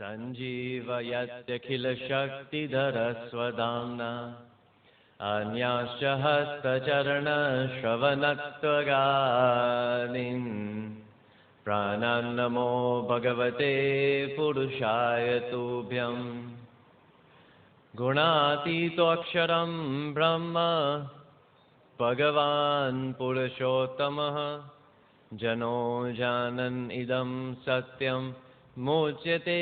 सञ्जीवयत्यखिलशक्तिधरस्वधाम्ना अन्याश्च हस्तचरणश्रवणत्वगादीन् प्राणान्नमो भगवते पुरुषाय तुभ्यम् गुणातीतोऽक्षरं ब्रह्म भगवान् पुरुषोत्तमः जनो जानन् इदं सत्यं मुच्यते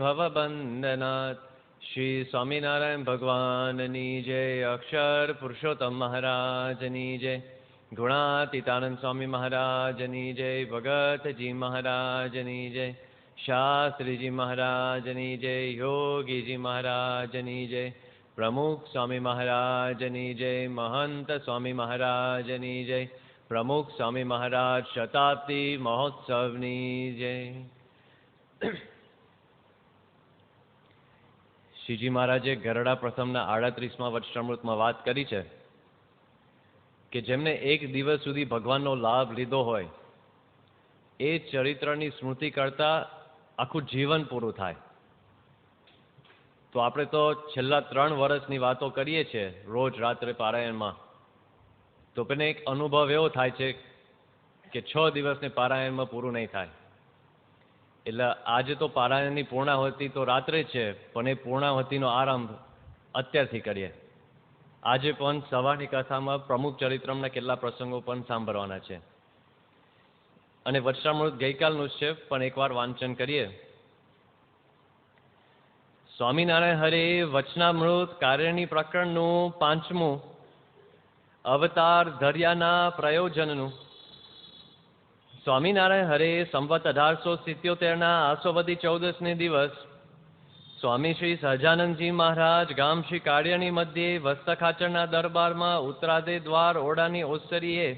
भवबन्धनात्। श्री स्वामिनारायण भगवाननी जय। अक्षर पुरुषोत्तम महाराजनी जय। गुणातीतानंद स्वामी महाराजनी जय। भगत जी महाराजनी जय। शास्त्री जी महाराजनी जय। योगी जी महाराजनी जय। प्रमुख स्वामी महाराजनी जय। महंत स्वामी महाराजनी जय। प्रमुख स्वामी महाराज शताब्दी महोत्सवनी जय। શ્રીજી મહારાજે ગરડા પ્રથમના 38મા વચનામૃતમાં વાત કરી છે કે જેમને એક દિવસ સુધી ભગવાનનો લાભ લીધો હોય એ ચરિત્રની સ્મૃતિ કરતા આખું જીવન પૂરું થાય. તો આપણે તો છેલ્લા 3 વર્ષની વાતો કરીએ છીએ રોજ રાત્રે પારાયણમાં, તો પણ એક અનુભવ એવો થાય છે કે 6 દિવસને પારાયણમાં પૂરું નહીં થાય. એટલે આજે તો પારાયણની પૂર્ણાહુતિ તો રાત્રે છે, પણ એ પૂર્ણાહુતિનો આરંભ અત્યારથી કરીએ. આજે પણ સવારની કથામાં પ્રમુખ ચરિત્રમના કેટલા પ્રસંગો પણ સાંભળવાના છે. અને વચનામૃત ગઈકાલનું જ છે, પણ એકવાર વાંચન કરીએ. સ્વામિનારાયણ હરે વચનામૃત કાર્યની પ્રકરણનું 5મું અવતાર ધર્યાના પ્રયોજનનું. સ્વામિનારાયણ હરે સંવત 1877ના આસોવદી 14ને દિવસ સ્વામી શ્રી સહજાનંદજી મહારાજ ગામ શ્રી કાળિયાની મધ્યે વસ્તખાચરના દરબારમાં ઉત્તરાદે દ્વાર ઓરડાની ઓસરીએ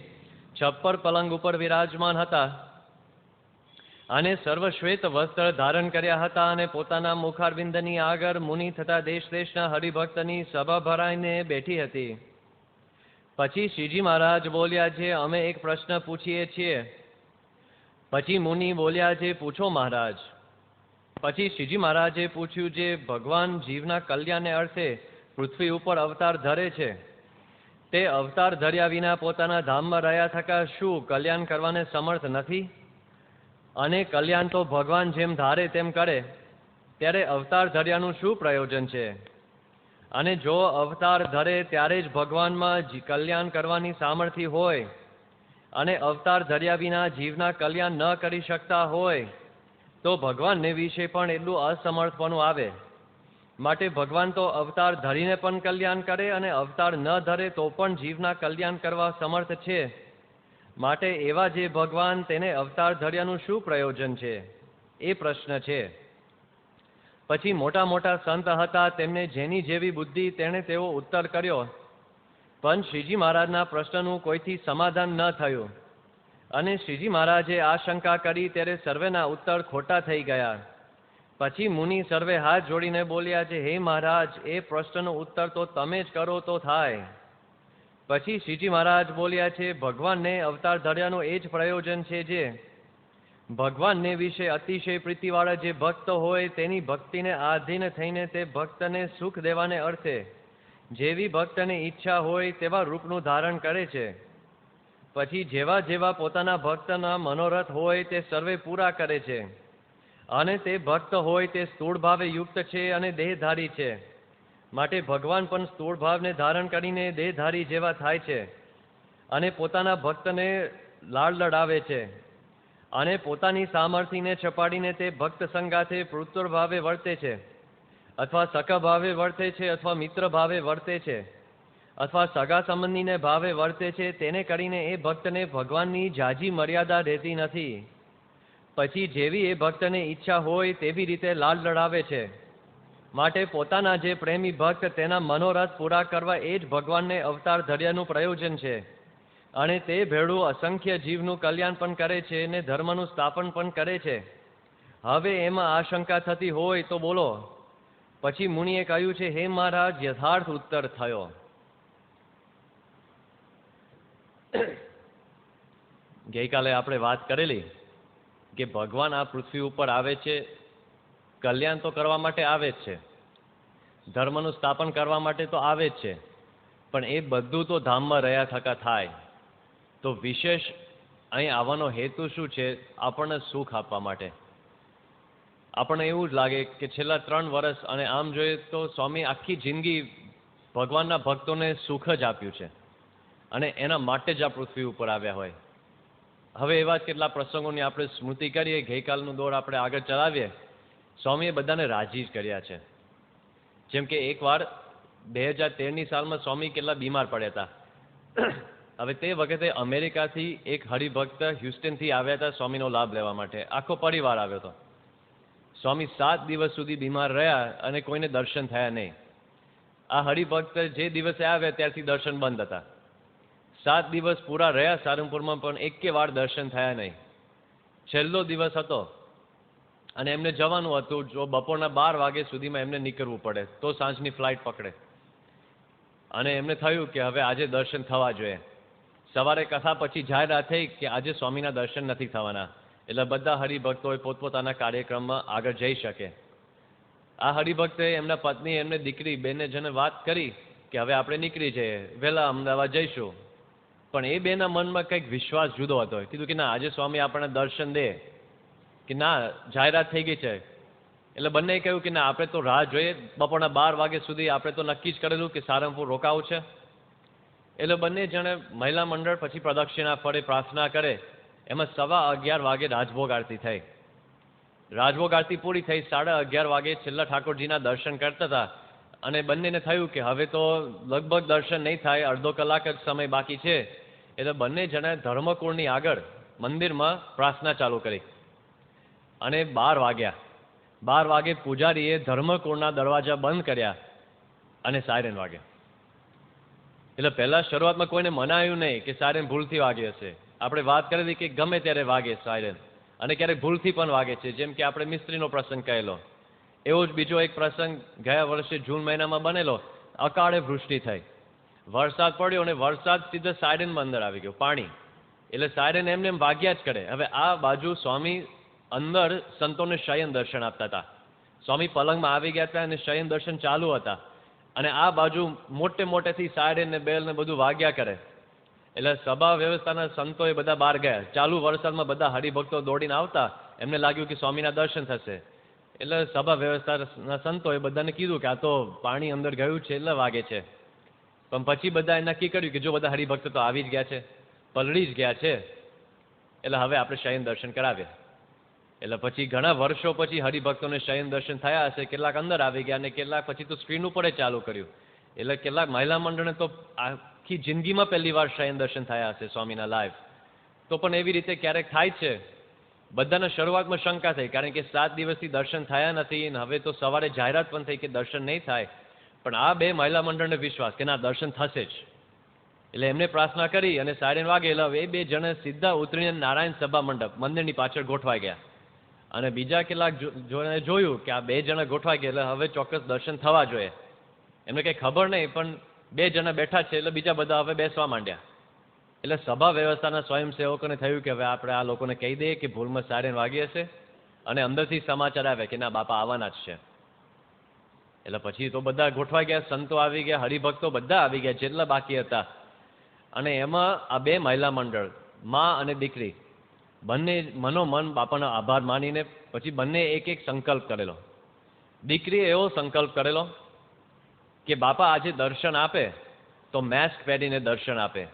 છપ્પર પલંગ ઉપર વિરાજમાન હતા અને સર્વશ્વેત વસ્ત્ર ધારણ કર્યા હતા અને પોતાના મુખારવિંદની આગળ મુનિ તથા દેશ દેશના હરિભક્તની સભા ભરાઈને બેઠી હતી. પછી શ્રીજી મહારાજ બોલ્યા છે, અમે એક પ્રશ્ન પૂછીએ છીએ. પછી મુનિ બોલ્યા છે, પૂછો મહારાજ. પછી શ્રીજી મહારાજે પૂછ્યું, જે ભગવાન જીવના કલ્યાણને અર્થે પૃથ્વી ઉપર અવતાર ધરે છે તે અવતાર ધર્યા વિના પોતાના ધામમાં રહ્યા થકા શું કલ્યાણ કરવાને સમર્થ નથી? અને કલ્યાણ તો ભગવાન જેમ ધારે તેમ કરે, ત્યારે અવતાર ધર્યાનું શું પ્રયોજન છે? અને જો અવતાર ધરે ત્યારે જ ભગવાનમાં કલ્યાણ કરવાની સામર્થ્ય હોય અને અવતાર ધર્યા વિના જીવના કલ્યાણ ન કરી શકતા હોય તો ભગવાનને વિશે પણ એટલું અસમર્થપણું આવે. માટે ભગવાન તો અવતાર ધરીને પણ કલ્યાણ કરે અને અવતાર ન ધરે તો પણ જીવના કલ્યાણ કરવા સમર્થ છે. માટે એવા જે ભગવાન તેને અવતાર ધર્યાનું શું પ્રયોજન છે? એ પ્રશ્ન છે. પછી મોટા મોટા સંત હતા, તેમને જેની જેવી બુદ્ધિ તેણે તેવો ઉત્તર કર્યો, પણ શ્રીજી મહારાજના પ્રશ્નનું કોઈથી સમાધાન ન થયું અને શ્રીજી મહારાજે આ શંકા કરી ત્યારે સર્વેના ઉત્તર ખોટા થઈ ગયા. પછી મુનિ સર્વે હાથ જોડીને બોલ્યા છે, હે મહારાજ, એ પ્રશ્નનો ઉત્તર તો તમે જ કરો તો થાય. પછી શ્રીજી મહારાજ બોલ્યા છે, ભગવાનને અવતાર ધર્યાનું એ જ પ્રયોજન છે જે ભગવાનને વિશે અતિશય પ્રીતિવાળા જે ભક્ત હોય તેની ભક્તિને આધીન થઈને તે ભક્તને સુખ દેવાને અર્થે જેવી ભક્તની ઈચ્છા હોય તેવા રૂપનું ધારણ કરે છે. પછી જેવા જેવા પોતાના ભક્તના મનોરથ હોય તે સર્વે પૂરા કરે છે. અને તે ભક્ત હોય તે સ્થૂળ ભાવે યુક્ત છે અને દેહધારી છે. માટે ભગવાન પણ સ્થૂળ ભાવને ધારણ કરીને દેહધારી જેવા થાય છે અને પોતાના ભક્તને લાડ લડાવે છે અને પોતાની સામર્થ્યને છપાડીને તે ભક્ત સંગાથે પુત્ર ભાવે વર્તે છે અથવા સખા ભાવે વર્તે છે અથવા મિત્ર ભાવે વર્તે છે અથવા સગા સંબંધીને ભાવે વર્તે છે. તેને કરીને એ ભક્તને ભગવાનની જાજી મર્યાદા રહેતી નથી. પછી જેવી એ ભક્તને ઈચ્છા હોય તેવી રીતે લાડ લડાવે છે. માટે પોતાના જે પ્રેમી ભક્ત તેના મનોરથ પૂરા કરવા એ જ ભગવાનને અવતાર ધર્યાનું પ્રયોજન છે અને તે ભેળું અસંખ્ય જીવનું કલ્યાણ પણ કરે છે અને ધર્મનું સ્થાપન પણ કરે છે. હવે એમાં આશંકા થતી હોય તો બોલો. પછી મુનિએ કહ્યું છે, હે મહારાજ, યથાર્થ ઉત્તર થયો. ગઈકાલે આપણે વાત કરેલી કે ભગવાન આ પૃથ્વી ઉપર આવે છે કલ્યાણ તો કરવા માટે આવે જ છે, ધર્મનું સ્થાપન કરવા માટે તો આવે જ છે, પણ એ બધું તો ધામમાં રહ્યા થકા થાય. તો વિશેષ અહીં આવવાનો હેતુ શું છે? આપણને સુખ આપવા માટે. આપણને એવું જ લાગે કે છેલ્લા 3 વર્ષ અને આમ જોઈએ તો સ્વામી આખી જિંદગી ભગવાનના ભક્તોને સુખ જ આપ્યું છે અને એના માટે જ આ પૃથ્વી ઉપર આવ્યા હોય. હવે એવા જ કેટલા પ્રસંગોની આપણે સ્મૃતિ કરીએ, ગઈકાલનું દોર આપણે આગળ ચલાવીએ. સ્વામીએ બધાને રાજી જ કર્યા છે. જેમ કે એકવાર 2013ની સાલમાં સ્વામી કેટલા બીમાર પડ્યા હતા. હવે તે વખતે અમેરિકાથી એક હરિભક્ત હ્યુસ્ટનથી આવ્યા હતા સ્વામીનો લાભ લેવા માટે. આખો પરિવાર આવ્યો હતો. સ્વામી 7 દિવસ સુધી બીમાર રહ્યા અને કોઈને દર્શન થયા નહીં. આ હરિભક્ત જે દિવસે આવ્યા ત્યારથી દર્શન બંધ હતા. 7 દિવસ પૂરા રહ્યા સારંગપુરમાં, પણ એકે વાર દર્શન થયા નહીં. છેલ્લો દિવસ હતો અને એમને જવાનું હતું. જો બપોરના 12 વાગ્યા સુધીમાં એમને નીકળવું પડે તો સાંજની ફ્લાઇટ પકડે. અને એમને થયું કે હવે આજે દર્શન થવા જોઈએ. સવારે કથા પછી જાહેરાત થઈ કે આજે સ્વામીના દર્શન નથી થવાના, એટલે બધા હરિભક્તોએ પોતપોતાના કાર્યક્રમમાં આગળ જઈ શકે. આ હરિભક્તે એમના પત્ની, એમને દીકરી બેને જણે વાત કરી કે હવે આપણે નીકળી જઈએ, વહેલા અમદાવાદ જઈશું. પણ એ બેના મનમાં કંઈક વિશ્વાસ જુદો હતો. કીધું કે ના, આજે સ્વામી આપણને દર્શન દે કે ના, જાહેરાત થઈ ગઈ છે. એટલે બંને કહ્યું કે ના, આપણે તો રાહ જોઈએ. બપોરના 12 વાગ્યા સુધી આપણે તો નક્કી જ કરેલું કે સારંગપુર રોકાવું છે. એટલે બંને જણે મહિલા મંડળ પછી પ્રદક્ષિણા ફરે, પ્રાર્થના કરે. એમાં 11:15 વાગે રાજભોગ આરતી થઈ. રાજભોગ આરતી પૂરી થઈ. 11:30 વાગે છેલ્લા ઠાકોરજીના દર્શન કરતા હતા અને બંનેને થયું કે હવે તો લગભગ દર્શન નહીં થાય, અડધો કલાક જ સમય બાકી છે. એટલે બંને જણાએ ધર્મકુળની આગળ મંદિરમાં પ્રાર્થના ચાલુ કરી અને 12 વાગે પૂજારીએ ધર્મકુળના દરવાજા બંધ કર્યા અને સાયરન વાગ્યા. એટલે પહેલા શરૂઆતમાં કોઈને મનાયું નહીં કે સાયરન ભૂલથી વાગે હશે. આપણે વાત કરેલી કે ગમે ત્યારે વાગે સાયરન, અને ક્યારેક ભૂલથી પણ વાગે છે. જેમ કે આપણે મિસ્ત્રીનો પ્રસંગ કહેલો, એવો જ બીજો એક પ્રસંગ ગયા વર્ષે જૂન મહિનામાં બનેલો. અકાળે વૃષ્ટિ થઈ, વરસાદ પડ્યો અને વરસાદ સીધા સાયરનમાં અંદર આવી ગયો, પાણી. એટલે સાયરન એમને એમ વાગ્યા જ કરે. હવે આ બાજુ સ્વામી અંદર સંતોને શયન દર્શન આપતા હતા. સ્વામી પલંગમાં આવી ગયા હતા અને શયન દર્શન ચાલુ હતા. અને આ બાજુ મોટેથી સાયરન ને બેલ ને બધું વાગ્યા કરે. એટલે સભા વ્યવસ્થાના સંતો એ બધા બહાર ગયા. ચાલુ વરસાદમાં બધા હરિભક્તો દોડીને આવતા. એમને લાગ્યું કે સ્વામીના દર્શન થશે. એટલે સભા વ્યવસ્થાના સંતોએ બધાને કીધું કે આ તો પાણી અંદર ગયું છે એટલે વાગે છે. પણ પછી બધાએ નક્કી કર્યું કે જો બધા હરિભક્તો તો આવી જ ગયા છે, પલળી જ ગયા છે, એટલે હવે આપણે શયન દર્શન કરાવીએ. એટલે પછી ઘણા વર્ષો પછી હરિભક્તોને શયન દર્શન થયા હશે. કેટલાક અંદર આવી ગયા અને કેટલાક પછી તો સ્ક્રીન ઉપર ચાલુ કર્યું. એટલે કેટલાક મહિલા મંડળને તો આખી જિંદગીમાં પહેલી વાર શયન દર્શન થયા હશે સ્વામીના લાઈવ. તો પણ એવી રીતે ક્યારેક થાય છે. બધાને શરૂઆતમાં શંકા થઈ, કારણ કે 7 દિવસથી દર્શન થયા નથી અને હવે તો સવારે જાહેરાત પણ થઈ કે દર્શન નહીં થાય. પણ આ 2 મહિલા મંડળને વિશ્વાસ કે ના, દર્શન થશે જ. એટલે એમને પ્રાર્થના કરી અને સાયરન વાગે એટલે એ 2 જણે સીધા ઉતરીને નારાયણ સભા મંડપ મંદિરની પાછળ ગોઠવાઈ ગયા. અને બીજા કેટલાક જોયું કે આ 2 જણા ગોઠવાઈ ગયા એટલે હવે ચોક્કસ દર્શન થવા જોઈએ. એમને કંઈ ખબર નહીં, પણ 2 જણા બેઠા છે એટલે બીજા બધા હવે બેસવા માંડ્યા. એટલે સભા વ્યવસ્થાના સ્વયંસેવકોને થયું કે હવે આપણે આ લોકોને કહી દઈએ કે ભૂલમાં સાયરન વાગી હશે, અને અંદરથી સમાચાર આવે કે ના, બાપા આવવાના જ છે. એટલે પછી તો બધા ગોઠવાઈ ગયા, સંતો આવી ગયા, હરિભક્તો બધા આવી ગયા જેટલા બાકી હતા. અને એમાં આ 2 મહિલા મંડળ, માં અને દીકરી, બંને મનોમન બાપાનો આભાર માનીને પછી બંને એક સંકલ્પ કરેલો. દીકરીએ એવો સંકલ્પ કરેલો કે બાપા આજે દર્શન આપે તો માસ્ક પહેરીને દર્શન આપે,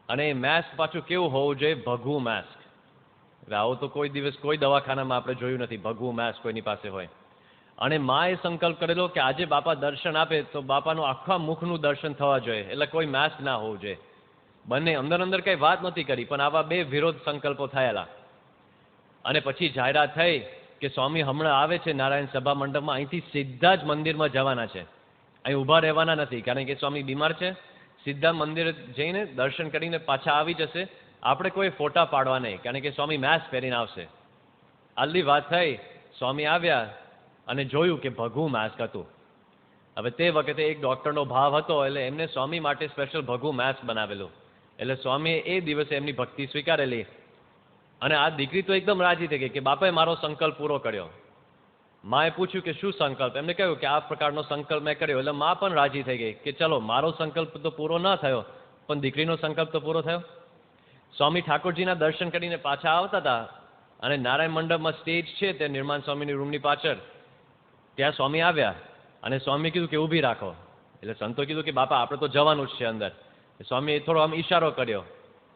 અને એ માસ્ક પાછું કેવું હોવું જોઈએ? ભગવું માસ્ક. આવું તો કોઈ દિવસ કોઈ દવાખાનામાં આપણે જોયું નથી, ભગવું માસ્ક કોઈની પાસે હોય. અને માએ સંકલ્પ કરેલો કે આજે બાપા દર્શન આપે તો બાપાનું આખા મુખનું દર્શન થવા જોઈએ, એટલે કોઈ માસ્ક ના હોવું જોઈએ. બંને અંદર કંઈ વાત નહોતી કરી, પણ આવા 2 વિરોધ સંકલ્પો થયેલા. અને પછી જાહેરાત થઈ કે સ્વામી હમણાં આવે છે નારાયણ સભા મંડપમાં, અહીંથી સીધા જ મંદિરમાં જવાના છે, અહીં ઊભા રહેવાના નથી, કારણ કે સ્વામી બીમાર છે. સીધા મંદિર જઈને દર્શન કરીને પાછા આવી જશે. આપણે કોઈ ફોટા પાડવા નહીં, કારણ કે સ્વામી માસ્ક પહેરીને આવશે. આટલી વાત થઈ. સ્વામી આવ્યા અને જોયું કે ભગવું માસ્ક હતું. હવે તે વખતે એક ડૉક્ટરનો ભાવ હતો, એટલે એમને સ્વામી માટે સ્પેશિયલ ભગવું માસ્ક બનાવેલું. એટલે સ્વામીએ એ દિવસે એમની ભક્તિ સ્વીકારેલી. અને આ દીકરી તો એકદમ રાજી થઈ ગઈ કે બાપાએ મારો સંકલ્પ પૂરો કર્યો. માએ પૂછ્યું કે શું સંકલ્પ? એમને કહ્યું કે આ પ્રકારનો સંકલ્પ મેં કર્યો. એટલે મા પણ રાજી થઈ ગઈ કે ચલો મારો સંકલ્પ તો પૂરો ન થયો, પણ દીકરીનો સંકલ્પ તો પૂરો થયો. સ્વામી ઠાકોરજીના દર્શન કરીને પાછા આવતા હતા અને નારાયણ મંડપમાં સ્ટેજ છે તે નિર્માણ સ્વામીની રૂમની પાછળ, ત્યાં સ્વામી આવ્યા અને સ્વામી કીધું કે ઊભી રાખો. એટલે સંતો કીધું કે બાપા આપણે તો જવાનું જ છે અંદર. સ્વામીએ થોડો આમ ઈશારો કર્યો,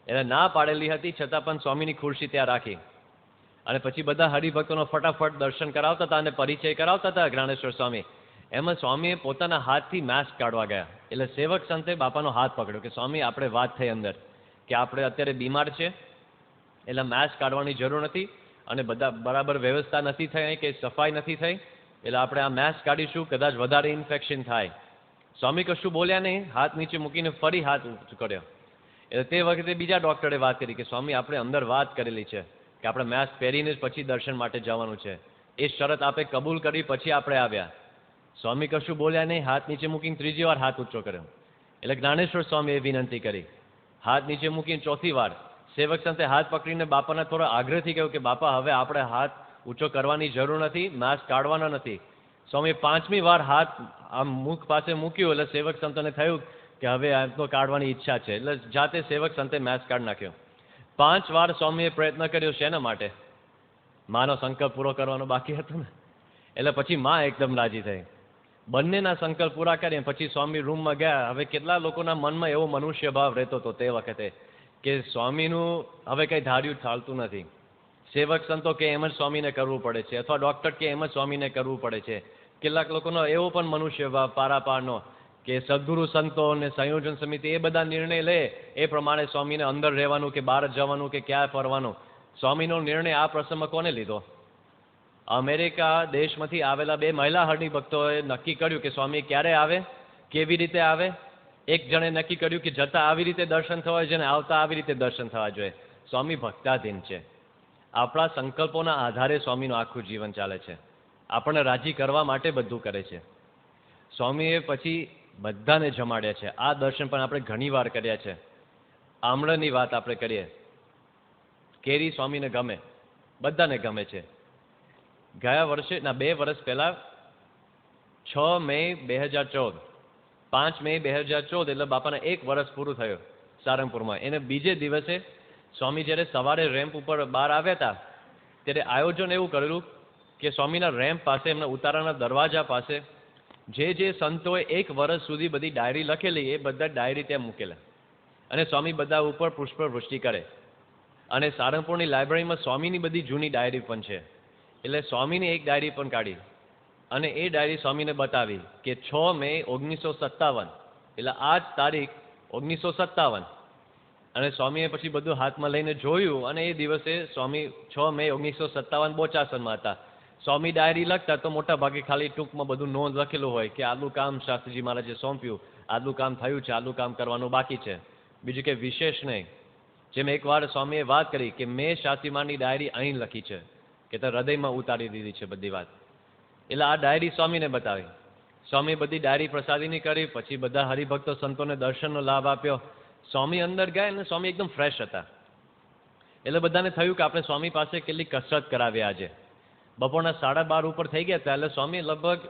એટલે ના પાડેલી હતી છતાં પણ સ્વામીની ખુરશી ત્યાં રાખી અને પછી બધા હરિભક્તોનો ફટાફટ દર્શન કરાવતા હતા અને પરિચય કરાવતા હતા જ્ઞાનેશ્વર સ્વામી. એમાં સ્વામીએ પોતાના હાથથી માસ્ક કાઢવા ગયા. એટલે સેવક સંતે બાપાનો હાથ પકડ્યો કે સ્વામી આપણે વાત થઈ અંદર કે આપણે અત્યારે બીમાર છે એટલે માસ્ક કાઢવાની જરૂર નથી અને બધા બરાબર વ્યવસ્થા નથી થઈ કે સફાઈ નથી થઈ, એટલે આપણે આ માસ્ક કાઢીશું, કદાચ વધારે ઇન્ફેક્શન થાય. સ્વામી કશું બોલ્યા નહીં, હાથ નીચે મૂકીને ફરી હાથ ઊંચો કર્યો. એટલે તે વખતે બીજા ડૉક્ટરે વાત કરી કે સ્વામી આપણે અંદર વાત કરેલી છે કે આપણે માસ્ક પહેરીને જ પછી દર્શન માટે જવાનું છે, એ શરત આપે કબૂલ કરી પછી આપણે આવ્યા. સ્વામી કશું બોલ્યા નહીં, હાથ નીચે મૂકીને ત્રીજી વાર હાથ ઊંચો કર્યો. એટલે જ્ઞાનેશ્વર સ્વામીએ વિનંતી કરી, હાથ નીચે મૂકીને ચોથી વાર સેવક સંતે હાથ પકડીને બાપાને થોડો આગ્રહથી કહ્યું કે બાપા હવે આપણે હાથ ઊંચો કરવાની જરૂર નથી, માસ્ક કાઢવાના નથી. સ્વામી પાંચમી વાર હાથ આમ મુખ પાસે મૂક્યું એટલે સેવક સંતોને થયું કે હવે આ તો કાઢવાની ઈચ્છા છે, એટલે જાતે સેવક સંતે માસ્ક કાઢી નાખ્યો. 5 વાર સ્વામીએ પ્રયત્ન કર્યો. શેના માટે? માનો સંકલ્પ પૂરો કરવાનો બાકી હતો ને. એટલે પછી માં એકદમ રાજી થઈ. બંનેના સંકલ્પ પૂરા કરીને પછી સ્વામી રૂમમાં ગયા. હવે કેટલા લોકોના મનમાં એવો મનુષ્ય ભાવ રહેતો હતો તે વખતે કે સ્વામીનું હવે કંઈ ધાર્યું ચાલતું નથી. સેવક સંતો કે એમ જ સ્વામીને કરવું પડે છે, અથવા ડૉક્ટર કે એમ જ સ્વામીને કરવું પડે છે. કેટલાક લોકોનો એવો પણ મનુષ્ય ભાવ પારાપારનો કે સદગુરુ સંતો અને સંયોજન સમિતિ એ બધા નિર્ણય લે એ પ્રમાણે સ્વામીને અંદર રહેવાનું કે બહાર જવાનું કે ક્યાં ફરવાનું. સ્વામીનો નિર્ણય આ પ્રસંગમાં કોને લીધો? અમેરિકા દેશમાંથી આવેલા 2 મહિલા હરિભક્તોએ નક્કી કર્યું કે સ્વામી ક્યારે આવે, કેવી રીતે આવે. એક જણે નક્કી કર્યું કે જતા આવી રીતે દર્શન થવા જોઈએ અને આવતા આવી રીતે દર્શન થવા જોઈએ. સ્વામી ભક્તાધીન છે. આપણા સંકલ્પોના આધારે સ્વામીનું આખું જીવન ચાલે છે. આપણને રાજી કરવા માટે બધું કરે છે. સ્વામીએ પછી બધાને જમાડ્યા છે. આ દર્શન પણ આપણે ઘણી વાર કર્યા છે. આમળાની વાત આપણે કરીએ, કેરી સ્વામીને ગમે, બધાને ગમે છે. ગયા વર્ષે 2 વર્ષ પહેલા 6 મે 2014, 5 મે 2014 એટલે બાપાના 1 વર્ષ પૂરું થયું સારંગપુરમાં. એને બીજે દિવસે સ્વામી જ્યારે સવારે રેમ્પ ઉપર બહાર આવ્યા હતા ત્યારે આયોજન એવું કરેલું કે સ્વામીના રેમ્પ પાસે, એમના ઉતારાના દરવાજા પાસે જે સંતોએ 1 વર્ષ સુધી બધી ડાયરી લખેલી એ બધા ડાયરી ત્યાં મૂકેલા અને સ્વામી બધા ઉપર પુષ્પવૃષ્ટિ કરે. અને સારંગપુરની લાઇબ્રેરીમાં સ્વામીની બધી જૂની ડાયરી પણ છે. એટલે સ્વામીની એક ડાયરી પણ કાઢી અને એ ડાયરી સ્વામીને બતાવી કે 6 મે 1957, એટલે આ જ તારીખ 1957. અને સ્વામીએ પછી બધું હાથમાં લઈને જોયું અને એ દિવસે સ્વામી 6 મે 1957 બોચાસનમાં હતા. સ્વામી ડાયરી લખતા તો મોટા ભાગે ખાલી ટૂંકમાં બધું નોંધ લખેલું હોય કે આટલું કામ શાસ્ત્રીજી મહારાજે સોંપ્યું, આટલું કામ થયું છે, આટલું કામ કરવાનું બાકી છે, બીજું કંઈ વિશેષ નહીં. જેમ એકવાર સ્વામીએ વાત કરી કે મેં શાસ્ત્રી મહારાજની ડાયરી અહીં લખી છે કે તે હૃદયમાં ઉતારી દીધી છે બધી વાત. એટલે આ ડાયરી સ્વામીને બતાવી. સ્વામીએ બધી ડાયરી પ્રસાદીની કરી. પછી બધા હરિભક્તો સંતોને દર્શનનો લાભ આપ્યો. સ્વામી અંદર ગયા અને સ્વામી એકદમ ફ્રેશ હતા. એટલે બધાને થયું કે આપણે સ્વામી પાસે કેટલી કસરત કરાવી આજે. બપોરના 12:30 ઉપર થઈ ગયા હતા એટલે સ્વામીએ લગભગ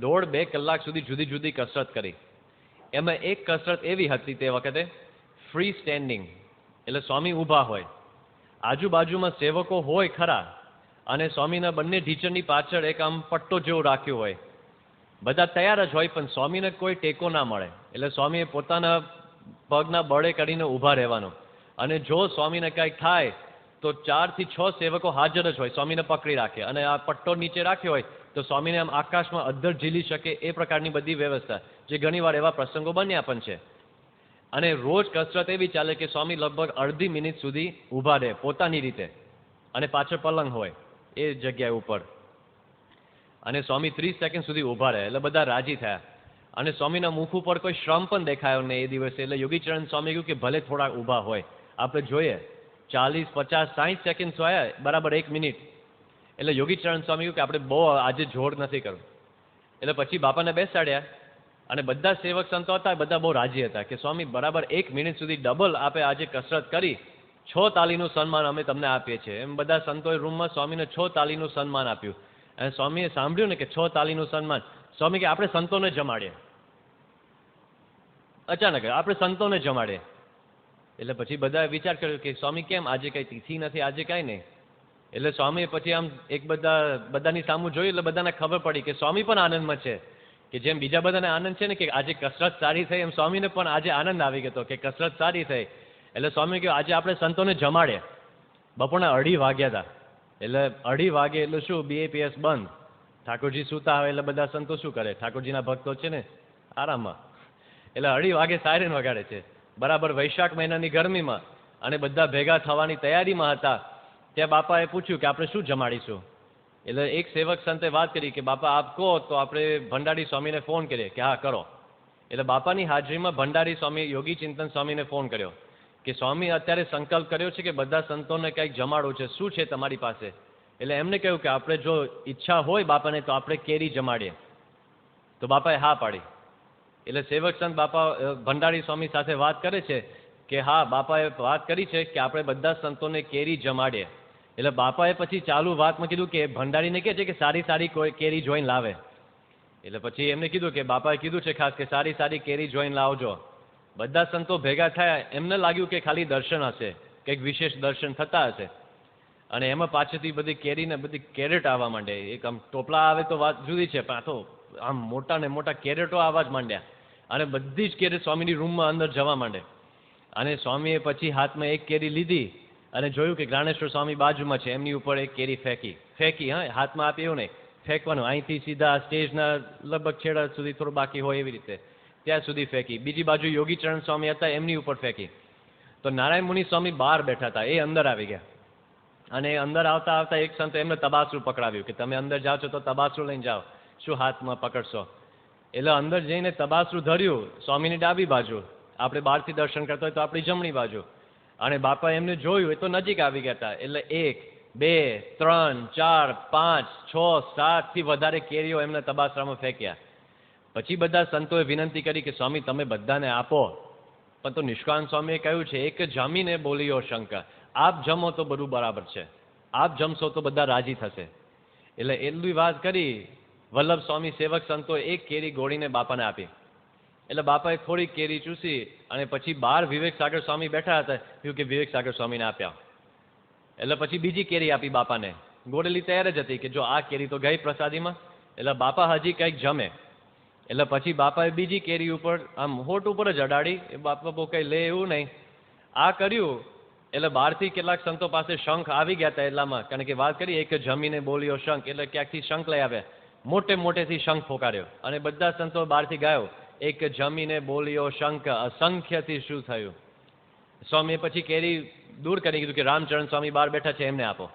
1.5-2 કલાક સુધી જુદી જુદી કસરત કરી. એમાં એક કસરત એવી હતી તે વખતે ફ્રી સ્ટેન્ડિંગ, એટલે સ્વામી ઊભા હોય, આજુબાજુમાં સેવકો હોય ખરા અને સ્વામીના બંને ઢીચરની પાછળ એક આમ પટ્ટો જેવો રાખ્યો હોય, બધા તૈયાર જ હોય પણ સ્વામીને કોઈ ટેકો ના મળે. એટલે સ્વામીએ પોતાના પગના બળે કરીને ઊભા રહેવાનું અને જો સ્વામીને કંઈક થાય તો 4 થી 6 સેવકો હાજર જ હોય, સ્વામીને પકડી રાખે અને આ પટ્ટો નીચે રાખ્યો હોય તો સ્વામીને આમ આકાશમાં અદ્ધર ઝીલી શકે એ પ્રકારની બધી વ્યવસ્થા, જે ઘણીવાર એવા પ્રસંગો બન્યા પણ છે. અને રોજ કસરત એવી ચાલે કે સ્વામી લગભગ અડધી મિનિટ સુધી ઊભા રહે પોતાની રીતે અને પાછળ પલંગ હોય એ જગ્યા ઉપર અને સ્વામી 30 સેકન્ડ સુધી ઊભા રહે. એટલે બધા રાજી થયા અને સ્વામીના મુખ ઉપર કોઈ શ્રમ પણ દેખાયો નહીં એ દિવસે. એટલે યોગીચરણ સ્વામી કહ્યું કે ભલે થોડા ઊભા હોય, આપણે જોઈએ 40, 50, 60 સેકન્ડ થયા, બરાબર 1 મિનિટ. એટલે યોગીચરણ સ્વામી કહ્યું કે આપણે બહુ આજે જોર નથી કરવું. એટલે પછી બાપાને બેસાડ્યા અને બધા સેવક સંતો હતા બધા બહુ રાજી હતા કે સ્વામી બરાબર 1 મિનિટ સુધી ડબલ આપે આજે કસરત કરી, 6 તાલીનું સન્માન અમે તમને આપીએ છીએ. એમ બધા સંતોએ રૂમમાં સ્વામીને 6 તાલીનું સન્માન આપ્યું અને સ્વામીએ સાંભળ્યું ને કે 6 તાલીનું સન્માન, સ્વામી કે આપણે સંતોને જમાડીએ. અચાનક આપણે સંતોને જમાડીએ. એટલે પછી બધાએ વિચાર કર્યો કે સ્વામી કેમ, આજે કઈ તિથિ નથી, આજે કાંઈ નહીં. એટલે સ્વામીએ પછી આમ એક બધાની સામું જોયું એટલે બધાને ખબર પડી કે સ્વામી પણ આનંદમાં છે, કે જેમ બીજા બધાને આનંદ છે ને કે આજે કસરત સારી થઈ, એમ સ્વામીને પણ આજે આનંદ આવી ગયો કે કસરત સારી થઈ. એટલે સ્વામી કહ્યું આજે આપણે સંતોને જમાડે. બપોરના 2:30 વાગ્યા હતા. એટલે 2:30 વાગે એટલે શું, BAPS બંધ, ઠાકોરજી સૂતા હોય એટલે બધા સંતો શું કરે, ઠાકોરજીના ભક્તો છે ને આરામમાં. એટલે 2:30 વાગે સાયરન વગાડે છે, બરાબર વૈશાખ મહિનાની ગરમીમાં, અને બધા ભેગા થવાની તૈયારીમાં હતા. ત્યાં બાપાએ પૂછ્યું કે આપણે શું જમાડીશું. એટલે એક સેવક સંતે વાત કરી કે બાપા આપ કહો તો આપણે ભંડારી સ્વામીને ફોન કરીએ, કે હા કરો. એટલે બાપાની હાજરીમાં ભંડારી સ્વામી, યોગી ચિંતન સ્વામીને ફોન કર્યો કે સ્વામી અત્યારે સંકલ્પ કર્યો છે કે બધા સંતોને કંઈક જમાડવું છે, શું છે તમારી પાસે. એટલે એમને કહ્યું કે આપણે જો ઈચ્છા હોય બાપાને તો આપણે કેરી જમાડીએ. તો બાપાએ હા પાડી. એટલે સેવક સંત બાપા ભંડારી સ્વામી સાથે વાત કરે છે કે હા બાપાએ વાત કરી છે કે આપણે બધા સંતોને કેરી જમાડીએ. એટલે બાપાએ પછી ચાલુ વાતમાં કીધું કે ભંડારીને કહે છે કે સારી સારી કોઈ કેરી જોઈને લાવે. એટલે પછી એમને કીધું કે બાપાએ કીધું છે ખાસ કે સારી સારી કેરી જોઈને લાવજો. બધા સંતો ભેગા થયા, એમને લાગ્યું કે ખાલી દર્શન હશે, કંઈક વિશેષ દર્શન થતા હશે. અને એમાં પાછળથી બધી કેરીને બધી કેરેટ આવવા માંડે. એક આમ ટોપલા આવે તો વાત જુદી છે, પણ આ તો આમ મોટા ને મોટા કેરેટો આવવા જ માંડ્યા. અને બધી જ કેરી સ્વામીની રૂમમાં અંદર જવા માંડે. અને સ્વામીએ પછી હાથમાં એક કેરી લીધી અને જોયું કે જ્ઞાનેશ્વર સ્વામી બાજુમાં છે, એમની ઉપર એક કેરી ફેંકી. હા, હાથમાં આપી એવું નહીં, ફેંકવાનું, અહીંથી સીધા સ્ટેજના લગભગ છેડા સુધી થોડું બાકી હોય એવી રીતે ત્યાં સુધી ફેંકી. બીજી બાજુ યોગીચરણ સ્વામી હતા, એમની ઉપર ફેંકી. તો નારાયણ મુનિ સ્વામી બહાર બેઠા હતા, એ અંદર આવી ગયા. અને અંદર આવતા આવતા એક સંત એમને તબાસરું પકડાવ્યું કે તમે અંદર જાઓ છો તો તબાસરું લઈને જાઓ, શું હાથમાં પકડશો. એટલે અંદર જઈને તબાસરું ધર્યું, સ્વામીની ડાબી બાજુ, આપણે બહારથી દર્શન કરતા હોય તો આપણી જમણી બાજુ. અને બાપા એમને જોયું, એ તો નજીક આવી ગયા હતા. એટલે 1, 2, 3, 4, 5, 6, 7 થી વધારે કેરીઓ એમને તબાસરામાં ફેંક્યા. પછી બધા સંતોએ વિનંતી કરી કે સ્વામી તમે બધાને આપો. પણ તો નિષ્કાંત સ્વામીએ કહ્યું છે એક જમીને બોલ્યો શંકર, આપ જમો તો બધું બરાબર છે, આપ જમશો તો બધા રાજી થશે. એટલે એટલી વાત કરી. વલ્લભ સ્વામી સેવક સંતોએ એક કેરી ગોળીને બાપાને આપી. એટલે બાપાએ થોડી કેરી ચૂસી અને પછી બહાર વિવેક સાગર સ્વામી બેઠા હતા, કહ્યું કે વિવેક સાગર સ્વામીને આપ્યા. એટલે પછી બીજી કેરી આપી બાપાને, ગોળેલી તૈયાર જ હતી કે જો આ કેરી તો ગઈ પ્રસાદીમાં. એટલે બાપા હજી કંઈક જમે. એટલે પછી બાપાએ બીજી કેરી ઉપર આમ હોઠ ઉપર જ અડાડી. એ બાપા બહુ કંઈ લે એવું નહીં. આ કર્યું એટલે બહારથી કેટલાક સંતો પાસે શંખ આવી ગયા હતા. એટલામાં કારણ કે વાત કરી એક જમીને બોલ્યો શંખ, એટલે ક્યાંકથી શંખ લઈ આવ્યા, મોટેથી શંખ ફોકાર્યો અને બધા સંતો બહારથી ગાયો એક જમીને બોલ્યો શંખ, અસંખ્યથી શું થયું. સ્વામીએ પછી કેરી દૂર કરી કીધું કે રામચરણ સ્વામી બહાર બેઠા છે એમને આપો.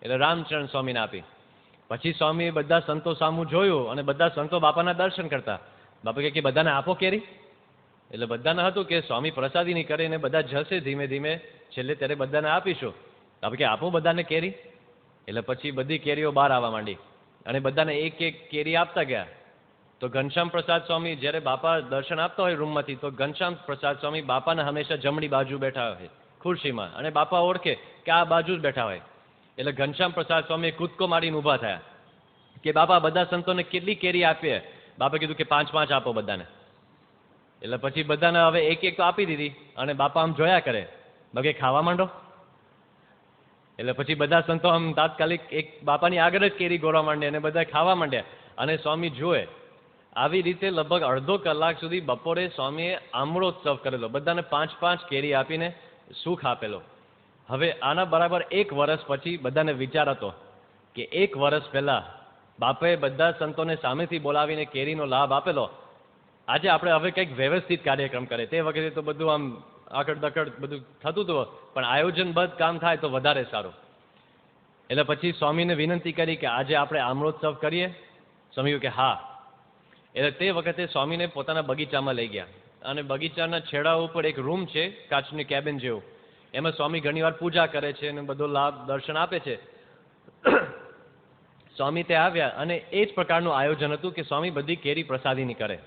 એટલે રામચરણ સ્વામીને આપી. પછી સ્વામીએ બધા સંતો સામું જોયું અને બધા સંતો બાપાના દર્શન કરતા. બાપા કે બધાને આપો કેરી. એટલે બધાને હતું કે સ્વામી પ્રસાદી નહીં કરે ને બધા જશે ધીમે ધીમે, છેલ્લે ત્યારે બધાને આપીશું. બાપા કે આપો બધાને કેરી. એટલે પછી બધી કેરીઓ બહાર આવવા માંડી અને બધાને એક એક કેરી આપતા ગયા. તો ઘનશ્યામ પ્રસાદ સ્વામી જ્યારે બાપા દર્શન આપતા હોય રૂમમાંથી, તો ઘનશ્યામ પ્રસાદ સ્વામી બાપાને હંમેશા જમણી બાજુ બેઠા હોય ખુરશીમાં, અને બાપા ઓળખે કે આ બાજુ જ બેઠા હોય. એટલે ઘનશ્યામ પ્રસાદ સ્વામી કૂદકો મારીને ઊભા થયા કે બાપા બધા સંતોને કેટલી કેરી આપીએ. બાપા કીધું કે 5-5 આપો બધાને. એટલે પછી બધાને હવે એક એક તો આપી દીધી અને બાપા આમ જોયા કરે, બગે ખાવા માંડો. એટલે પછી બધા સંતો આમ તાત્કાલિક એક બાપાની આગળ જ કેરી ગોળવા માંડે અને બધા ખાવા માંડ્યા. અને સ્વામી જુએ. આવી રીતે લગભગ અડધો કલાક સુધી બપોરે સ્વામીએ આમળોત્સવ કરેલો, બધાને 5-5 કેરી આપીને સુખ આપેલો. હવે આના બરાબર 1 વર્ષ પછી બધાને વિચાર હતો કે 1 વર્ષ પહેલા બાપાએ બધા સંતોને સામેથી બોલાવીને કેરીનો લાભ આપેલો. આજે આપણે હવે કંઈક વ્યવસ્થિત કાર્યક્રમ કરે. તે વખતે તો બધું આમ આકડ દકડ બધું થતું હતું, પણ આયોજનબદ્ધ કામ થાય તો વધારે સારું. એટલે પછી સ્વામીને વિનંતી કરી કે આજે આપણે આમળોત્સવ કરીએ. સ્વામી કહ્યું કે હા. એટલે તે વખતે સ્વામીને પોતાના બગીચામાં લઈ ગયા અને બગીચાના છેડા ઉપર એક રૂમ છે, કાચની કેબિન જેવું. એમાં સ્વામી ઘણીવાર પૂજા કરે છે અને બધો લાભ દર્શન આપે છે. સ્વામી તે આવ્યા અને એ જ પ્રકારનું આયોજન હતું કે સ્વામી બધી કેરી પ્રસાદીની કરે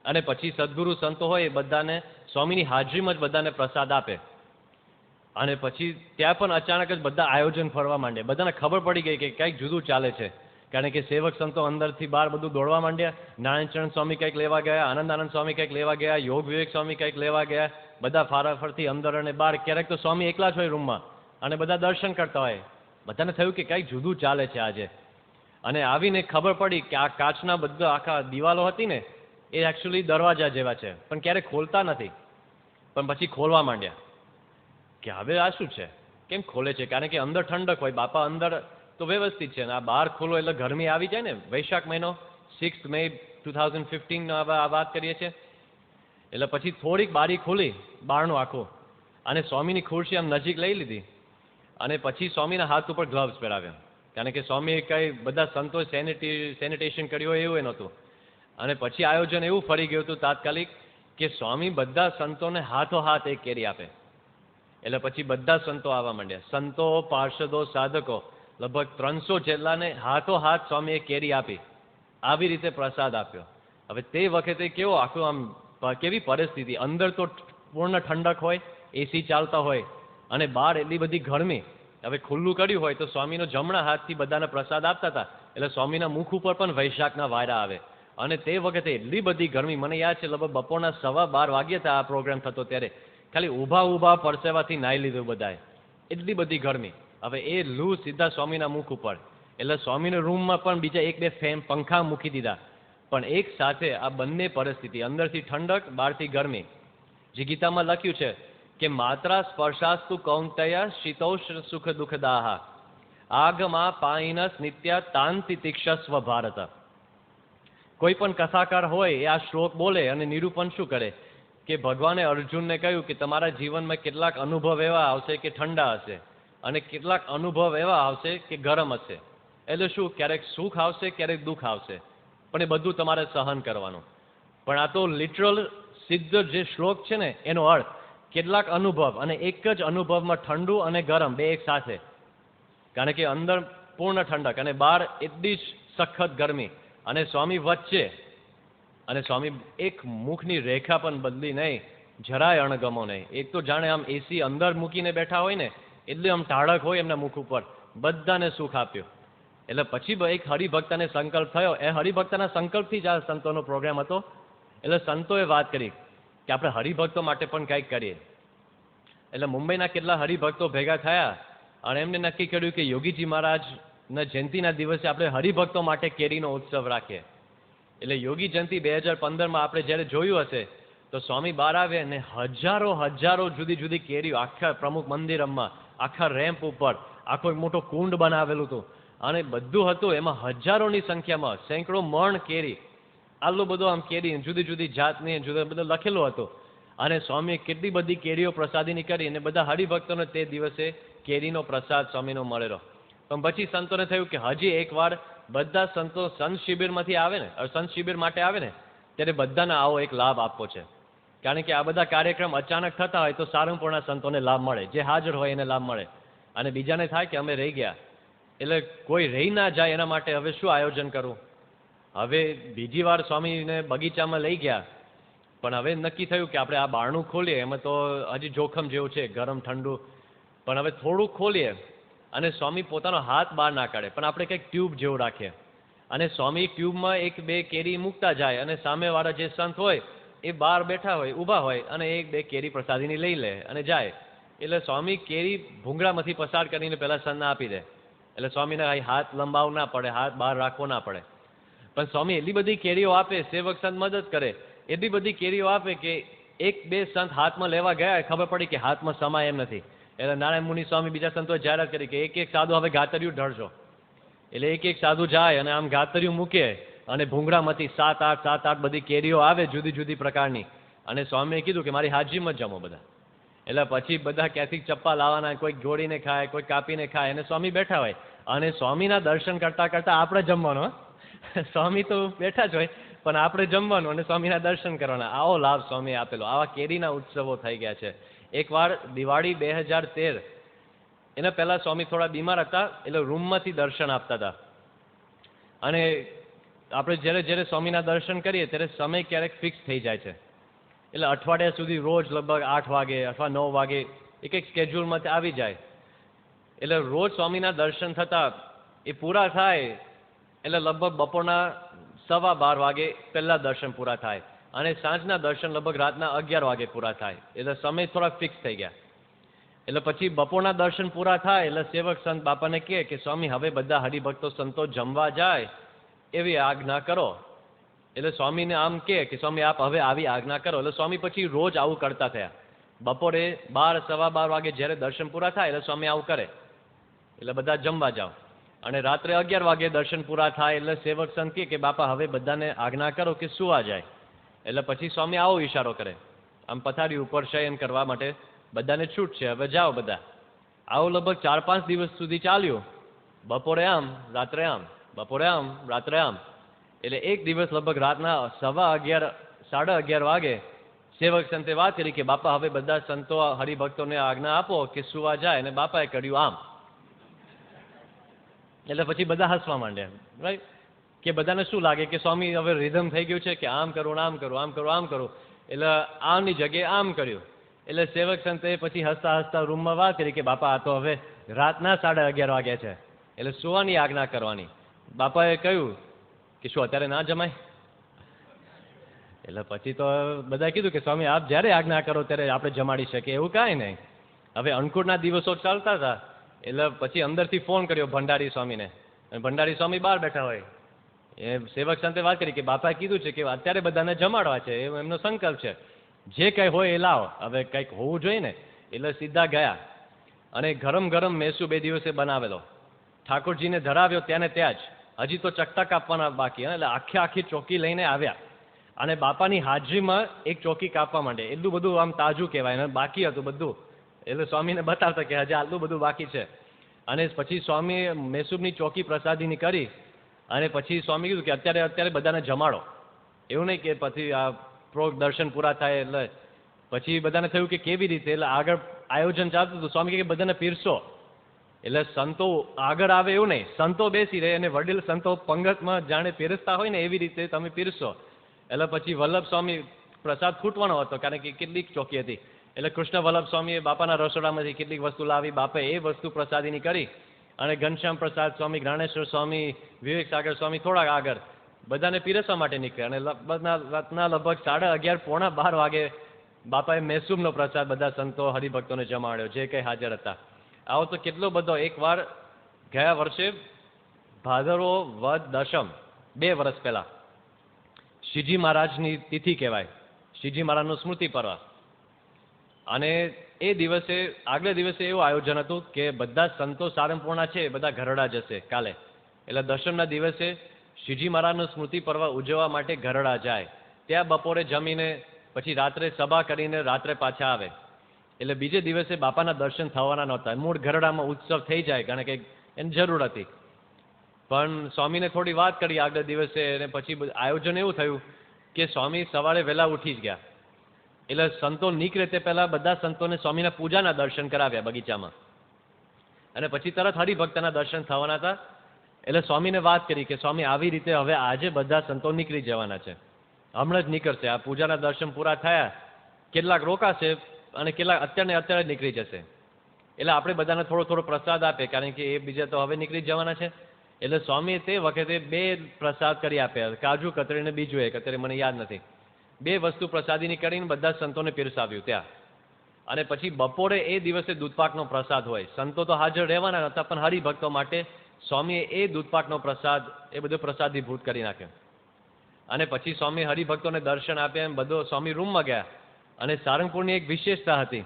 અને પછી સદગુરુ સંતો હોય એ બધાને સ્વામીની હાજરીમાં જ બધાને પ્રસાદ આપે. અને પછી ત્યાં પણ અચાનક જ બધા આયોજન ફરવા માંડે. બધાને ખબર પડી ગઈ કે કંઈક જુદું ચાલે છે. કારણ કે સેવક સંતો અંદરથી બહાર બધું દોડવા માંડ્યા. નારાયણચરણ સ્વામી કંઈક લેવા ગયા, આનંદાનંદ સ્વામી કંઈક લેવા ગયા, યોગ વિવેક સ્વામી કંઈક લેવા ગયા. બધા ફારાફરથી અંદર અને બહાર. ક્યારેક તો સ્વામી એકલા જ હોય રૂમમાં અને બધા દર્શન કરતા હોય. બધાને થયું કે કંઈક જુદું ચાલે છે આજે. અને આવીને ખબર પડી કે આ કાચના બધા આખા દિવાલો હતી ને એ એકચ્યુઅલી દરવાજા જેવા છે, પણ ક્યારેક ખોલતા નથી. પણ પછી ખોલવા માંડ્યા કે હવે આ શું છે, કેમ ખોલે છે? કારણ કે અંદર ઠંડક હોય, બાપા અંદર તો વ્યવસ્થિત છે ને આ બહાર ખોલો એટલે ગરમી આવી જાય ને. વૈશાખ મહિનો 6 મે 2015 આ વાત કરીએ છીએ. એટલે પછી થોડીક બારી ખોલી બહારનું આખું, અને સ્વામીની ખુરશી આમ નજીક લઈ લીધી, અને પછી સ્વામીના હાથ ઉપર ગ્લવ્સ પહેરાવ્યા. કારણ કે સ્વામીએ કંઈ બધા સંતો સેનિટેશન કર્યું હોય એવું નહોતું. અને પછી આયોજન એવું ફરી ગયું હતું તાત્કાલિક કે સ્વામી બધા સંતોને હાથોહાથ એક કેરી આપે. એટલે પછી બધા સંતો આવવા માંડ્યા. સંતો, પાર્ષદો, સાધકો લગભગ 300 જેટલાને હાથોહાથ સ્વામીએ કેરી આપી. આવી રીતે પ્રસાદ આપ્યો. હવે તે વખતે કેવો આખું આમ કેવી પરિસ્થિતિ, અંદર તો પૂર્ણ ઠંડક હોય, એસી ચાલતા હોય, અને બહાર એટલી બધી ગરમી. હવે ખુલ્લું કર્યું હોય તો સ્વામીનો જમણા હાથથી બધાને પ્રસાદ આપતા હતા. એટલે સ્વામીના મુખ ઉપર પણ વૈશાખના વાયરા આવે. અને તે વખતે એટલી બધી ગરમી, મને યાદ છે લગભગ બપોરના 12:15 વાગ્યા હતા આ પ્રોગ્રામ થતો ત્યારે. ખાલી ઊભા પરસેવાથી નાહી લીધું બધાએ, એટલી બધી ગરમી. હવે એ લૂ સીધા સ્વામીના મુખ ઉપર. એટલે સ્વામીના રૂમમાં પણ બીજા 1-2 ફેન પંખા મૂકી દીધા. પણ એક સાથે આ બંને પરિસ્થિતિ, અંદરથી ઠંડક, બહારથી ગરમી. જે ગીતામાં લખ્યું છે કે માત્રા સ્પર્શાસ્તુ કૌંતેય શીતોષ્ણ સુખ દુઃખદાહ આગમા પાઈનસ નિત્યા તાંતિ તિક્ષસ્વ ભારત. કોઈ પણ કથાકાર હોય એ આ શ્લોક બોલે અને નિરૂપણ શું કરે કે ભગવાને અર્જુનને કહ્યું કે તમારા જીવનમાં કેટલાક અનુભવ એવા આવશે કે ઠંડા હશે, અને કેટલાક અનુભવ એવા આવશે કે ગરમ હશે. એટલે શું, ક્યારેક સુખ આવશે, ક્યારેક દુઃખ આવશે, પણ એ બધું તમારે સહન કરવાનું. પણ આ તો લિટરલ સિદ્ધ જે શ્લોક છે ને એનો અર્થ કેટલાક અનુભવ, અને એક જ અનુભવમાં ઠંડુ અને ગરમ બે એક સાથે. કારણ કે અંદર પૂર્ણ ઠંડક અને બહાર એટલી જ સખત ગરમી, અને સ્વામી વચ્ચે. અને સ્વામી એક મુખની રેખા પણ બદલી નહીં, જરાય અણગમો નહીં. એક તો જાણે આમ એસી અંદર મૂકીને બેઠા હોય ને એટલે આમ ટાળક હોય એમના મુખ ઉપર. બધાને સુખ આપ્યું. એટલે પછી એક હરિભક્તને સંકલ્પ થયો. એ હરિભક્તના સંકલ્પથી જ આ સંતોનો પ્રોગ્રામ હતો. એટલે સંતોએ વાત કરી કે આપણે હરિભક્તો માટે પણ કંઈક કરીએ. એટલે મુંબઈના કેટલા હરિભક્તો ભેગા થયા અને એમને નક્કી કર્યું કે યોગીજી મહારાજના જયંતિના દિવસે આપણે હરિભક્તો માટે કેરીનો ઉત્સવ રાખીએ. એટલે યોગી જયંતિ 2015માં આપણે જ્યારે જોયું હશે તો સ્વામી બહાર આવ્યા અને હજારો જુદી જુદી કેરીઓ આખા પ્રમુખ મંદિરમાં, આખા રેમ્પ ઉપર આખો એક મોટો કુંડ બનાવેલું હતું, અને બધું હતું એમાં હજારોની સંખ્યામાં સેંકડો મણ કેરી. આટલું બધું આમ કેરી જુદી જુદી જાતની જુદા બધું લખેલું હતું. અને સ્વામીએ કેટલી બધી કેરીઓ પ્રસાદીની કરી, અને બધા હરિભક્તોને તે દિવસે કેરીનો પ્રસાદ સ્વામીનો મળેલો. પણ પછી સંતોને થયું કે હજી એકવાર બધા સંતો સંત શિબિરમાંથી આવે ને, સંત શિબિર માટે આવે ને ત્યારે બધાને આવો એક લાભ આપવો છે. કારણ કે આ બધા કાર્યક્રમ અચાનક થતા હોય તો સારંગપુરના સંતોને લાભ મળે, જે હાજર હોય એને લાભ મળે, અને બીજાને થાય કે અમે રહી ગયા. એટલે કોઈ રહી ના જાય એના માટે હવે શું આયોજન કરવું. હવે બીજી વાર સ્વામીને બગીચામાં લઈ ગયા, પણ હવે નક્કી થયું કે આપણે આ બારણું ખોલીએ, એમાં તો હજી જોખમ જેવું છે, ગરમ ઠંડુ. પણ હવે થોડુંક ખોલીએ અને સ્વામી પોતાનો હાથ બહાર ના કાઢે, પણ આપણે કંઈક ટ્યુબ જેવું રાખીએ, અને સ્વામી ટ્યુબમાં 1-2 કેરી મૂકતા જાય, અને સામેવાળા જે સંત હોય એ બહાર બેઠા હોય, ઊભા હોય, અને 1-2 કેરી પ્રસાદીની લઈ લે અને જાય. એટલે સ્વામી કેરી ભૂંગળામાંથી પસાર કરીને પહેલાં સંતને આપી દે. એટલે સ્વામીને હાથ લંબાવવો ના પડે, હાથ બહાર રાખવો ના પડે. પણ સ્વામી એટલી બધી કેરીઓ આપે, સેવક સંત મદદ કરે, એટલી બધી કેરીઓ આપે કે 1-2 સંત હાથમાં લેવા ગયા, ખબર પડી કે હાથમાં સમાય એમ નથી. એટલે નારાયણ મુનિ સ્વામી બીજા સંતોએ જાહેરાત કરી કે એક સાધુ હવે ગાતરિયું ઢળશો. એટલે એક સાધુ જાય અને આમ ગાતરિયું મૂકે, અને ભૂંગળામાંથી 7-8 બધી કેરીઓ આવે જુદી જુદી પ્રકારની. અને સ્વામીએ કીધું કે મારી હાજીમાં જ જમો બધા. એટલે પછી બધા ક્યાંથી ચપ્પા લાવવાના, કોઈ જોડીને ખાય, કોઈ કાપીને ખાય, અને સ્વામી બેઠા હોય. અને સ્વામીના દર્શન કરતા કરતા આપણે જમવાનું. સ્વામી તો બેઠા જ હોય, પણ આપણે જમવાનું અને સ્વામીના દર્શન કરવાના. આવો લાભ સ્વામીએ આપેલો. આવા કેરીના ઉત્સવો થઈ ગયા છે. એકવાર દિવાળી 2013, એના પહેલાં સ્વામી થોડા બીમાર હતા, એટલે રૂમમાંથી દર્શન આપતા હતા. અને આપણે જ્યારે સ્વામીના દર્શન કરીએ ત્યારે સમય ક્યારેક ફિક્સ થઈ જાય છે. એટલે અઠવાડિયા સુધી રોજ લગભગ 8 વાગે અથવા 9 વાગે એક સ્કેડ્યુલમાંથી આવી જાય. એટલે રોજ સ્વામીના દર્શન થતા એ પૂરા થાય એટલે લગભગ બપોરના 12:15 વાગે પહેલાં દર્શન પૂરા થાય અને સાંજના દર્શન લગભગ રાતના 11 વાગે પૂરા થાય. એટલે સમય થોડાક ફિક્સ થઈ ગયા. એટલે પછી બપોરના દર્શન પૂરા થાય એટલે સેવક સંત બાપાને કહે કે સ્વામી હવે બધા હરિભક્તો સંતો જમવા જાય એવી આજ્ઞા કરો. એટલે સ્વામીને આમ કહે કે સ્વામી આપ હવે આવી આજ્ઞા કરો. એટલે સ્વામી પછી રોજ આવું કરતા થયા. બપોરે 12, 12:15 વાગે જ્યારે દર્શન પૂરા થાય એટલે સ્વામી આવું કરે, એટલે બધા જમવા જાઓ. અને રાત્રે 11 વાગે દર્શન પૂરા થાય એટલે સેવક સંત કહે કે બાપા હવે બધાને આજ્ઞા કરો કે સુવા જાય. એટલે પછી સ્વામી આવો ઈશારો કરે, આમ પથારી ઉપર શયન કરવા માટે બધાને છૂટ છે, હવે જાઓ બધા. આવું લગભગ 4-5 દિવસ સુધી ચાલ્યું. બપોરે આમ રાત્રે આમ, બપોરે આમ રાત્રે આમ. એટલે એક દિવસ લગભગ રાતના 11:15, 11:30 વાગે સેવક સંતે વાત કરી કે બાપા હવે બધા સંતો હરિભક્તોને આજ્ઞા આપો કે સુવા જાય, અને બાપાએ કર્યું આમ. એટલે પછી બધા હસવા માંડ્યા, રાઈટ, કે બધાને શું લાગે કે સ્વામી હવે રિધમ થઈ ગયું છે કે આમ કરું, આમ કરું, આમ કરું, આમ કરું. એટલે આમની જગ્યાએ આમ કર્યું. એટલે સેવક સંતે પછી હસતા હસતા રૂમમાં વાત કરી કે બાપા આ તો હવે રાતના 11:30 વાગ્યા છે, એટલે સુવાની આજ્ઞા કરવાની. બાપાએ કહ્યું કે શું અત્યારે ના જમાય? એટલે પછી તો બધાએ કીધું કે સ્વામી આપ જ્યારે આજ્ઞા કરો ત્યારે આપણે જમાડી શકીએ, એવું કાંઈ નહીં. હવે અંકુરના દિવસો ચાલતા હતા એટલે પછી અંદરથી ફોન કર્યો ભંડારી સ્વામીને, અને ભંડારી સ્વામી બહાર બેઠા હોય. એ સેવક સંતે વાત કરી કે બાપાએ કીધું છે કે અત્યારે બધાને જમાડવા છે, એમનો સંકલ્પ છે, જે કંઈ હોય એ લાવો, હવે કંઈક હોવું જોઈએ ને. એટલે સીધા ગયા અને ગરમ ગરમ મેસુ 2 દિવસે બનાવેલો ઠાકોરજીને ધરાવ્યો ત્યાં ને ત્યાં જ. હજી તો ચકતા કાપવાના બાકી, એટલે આખી ચોકી લઈને આવ્યા અને બાપાની હાજરીમાં એક ચોકી કાપવા માંડે. એટલું બધું આમ તાજું કહેવાય, અને બાકી હતું બધું. એટલે સ્વામીને બતાવતા કે હજી આટલું બધું બાકી છે. અને પછી સ્વામી મેસુબની ચોકી પ્રસાદીની કરી અને પછી સ્વામી કીધું કે અત્યારે બધાને જમાડો. એવું નહીં કે પછી આ દર્શન પૂરા થાય એટલે પછી બધાને થયું કે કેવી રીતે, એટલે આગળ આયોજન ચાલતું હતું. સ્વામી કે બધાને પીરસો. એટલે સંતો આગળ આવે એવું નહીં, સંતો બેસી રહે અને વડીલ સંતો પંગતમાં જાણે પીરસતા હોય ને એવી રીતે તમે પીરસો. એટલે પછી વલ્લભ સ્વામી પ્રસાદ ખૂટવાનો હતો કારણ કે કેટલીક ચોકી હતી. એટલે કૃષ્ણ વલ્લભ સ્વામીએ બાપાના રસોડામાંથી કેટલીક વસ્તુ લાવી, બાપે એ વસ્તુ પ્રસાદીની કરી અને ઘનશ્યામ પ્રસાદ સ્વામી, જ્ઞાનેશ્વર સ્વામી, વિવેક સાગર સ્વામી થોડાક આગળ બધાને પીરસવા માટે નીકળ્યા. અને રાતના લગભગ 11:30, 11:45 વાગે બાપાએ મેસુબનો પ્રસાદ બધા સંતો હરિભક્તોને જમાડ્યો જે કંઈ હાજર હતા. આવો તો કેટલો બધો. એકવાર ગયા વર્ષે ભાદરવો વદ દશમ 2 વર્ષ પહેલા શ્રીજી મહારાજની તિથિ કહેવાય, શ્રીજી મહારાજનું સ્મૃતિ પર્વ. અને એ દિવસે આગલે દિવસે એવું આયોજન હતું કે બધા સંતો સારંગપુરના છે બધા ગરડા જશે કાલે. એટલે દશમના દિવસે શ્રીજી મહારાજનું સ્મૃતિ પર્વ ઉજવવા માટે ગરડા જાય. ત્યાં બપોરે જમીને પછી રાત્રે સભા કરીને રાત્રે પાછા આવે. એટલે બીજે દિવસે બાપાના દર્શન થવાના નહોતા. મૂળ ગરડામાં ઉત્સવ થઈ જાય કારણ કે એની જરૂર હતી. પણ સ્વામીને થોડી વાત કરી આગલા દિવસે, અને પછી આયોજન એવું થયું કે સ્વામી સવારે વહેલા ઉઠી જ ગયા. એટલે સંતો નીકળે તે પહેલાં બધા સંતોને સ્વામીના પૂજાના દર્શન કરાવ્યા બગીચામાં, અને પછી તરત હરિભક્તના દર્શન થવાના હતા. એટલે સ્વામીને વાત કરી કે સ્વામી આવી રીતે હવે આજે બધા સંતો નીકળી જવાના છે, હમણાં જ નીકળશે. આ પૂજાના દર્શન પૂરા થયા, કેટલાક રોકાશે અને કેટલાક અત્યારે નીકળી જશે. એટલે આપણે બધાને થોડો પ્રસાદ આપે કારણ કે એ બીજા તો હવે નીકળી જવાના છે. એટલે સ્વામીએ તે વખતે 2 પ્રસાદ કરી આપ્યા, કાજુ કતરી ને બીજું એક અત્યારે મને યાદ નથી. 2 વસ્તુ પ્રસાદીની કરીને બધા સંતોને પીરસાવ્યું ત્યાં. અને પછી બપોરે એ દિવસે દૂધપાકનો પ્રસાદ હોય. સંતો તો હાજર રહેવાના હતા પણ હરિભક્તો માટે સ્વામીએ એ દૂધપાકનો પ્રસાદ એ બધો પ્રસાદીભૂત કરી નાખ્યો. અને પછી સ્વામી હરિભક્તોને દર્શન આપ્યા એમ બધો સ્વામી રૂમમાં ગયા. અને સારંગપુરની એક વિશેષતા હતી,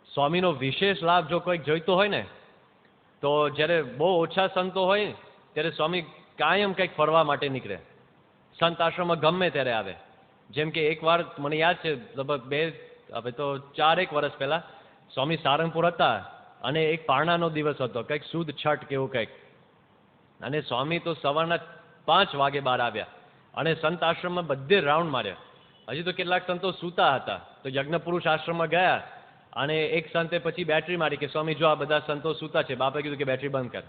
સ્વામીનો વિશેષ લાભ જો કોઈક જોઈતો હોય ને તો જ્યારે બહુ ઓછા સંતો હોય ત્યારે સ્વામી કાયમ કંઈક ફરવા માટે નીકળે. સંત આશ્રમમાં ગમે ત્યારે આવે. જેમ કે એકવાર મને યાદ છે લગભગ 4-1 વર્ષ પહેલા સ્વામી સારંગપુર હતા અને એક પારણાનો દિવસ હતો, કંઈક સુદ છઠ કેવું કંઈક. અને સ્વામી તો સવારના 5 વાગે બહાર આવ્યા અને સંત આશ્રમમાં બધે રાઉન્ડ માર્યા. હજી તો કેટલાક સંતો સૂતા હતા તો યજ્ઞપુરુષ આશ્રમમાં ગયા અને એક સંતે પછી બેટરી મારી કે સ્વામી જો આ બધા સંતો સૂતા છે. બાપે કીધું કે બેટરી બંધ કર.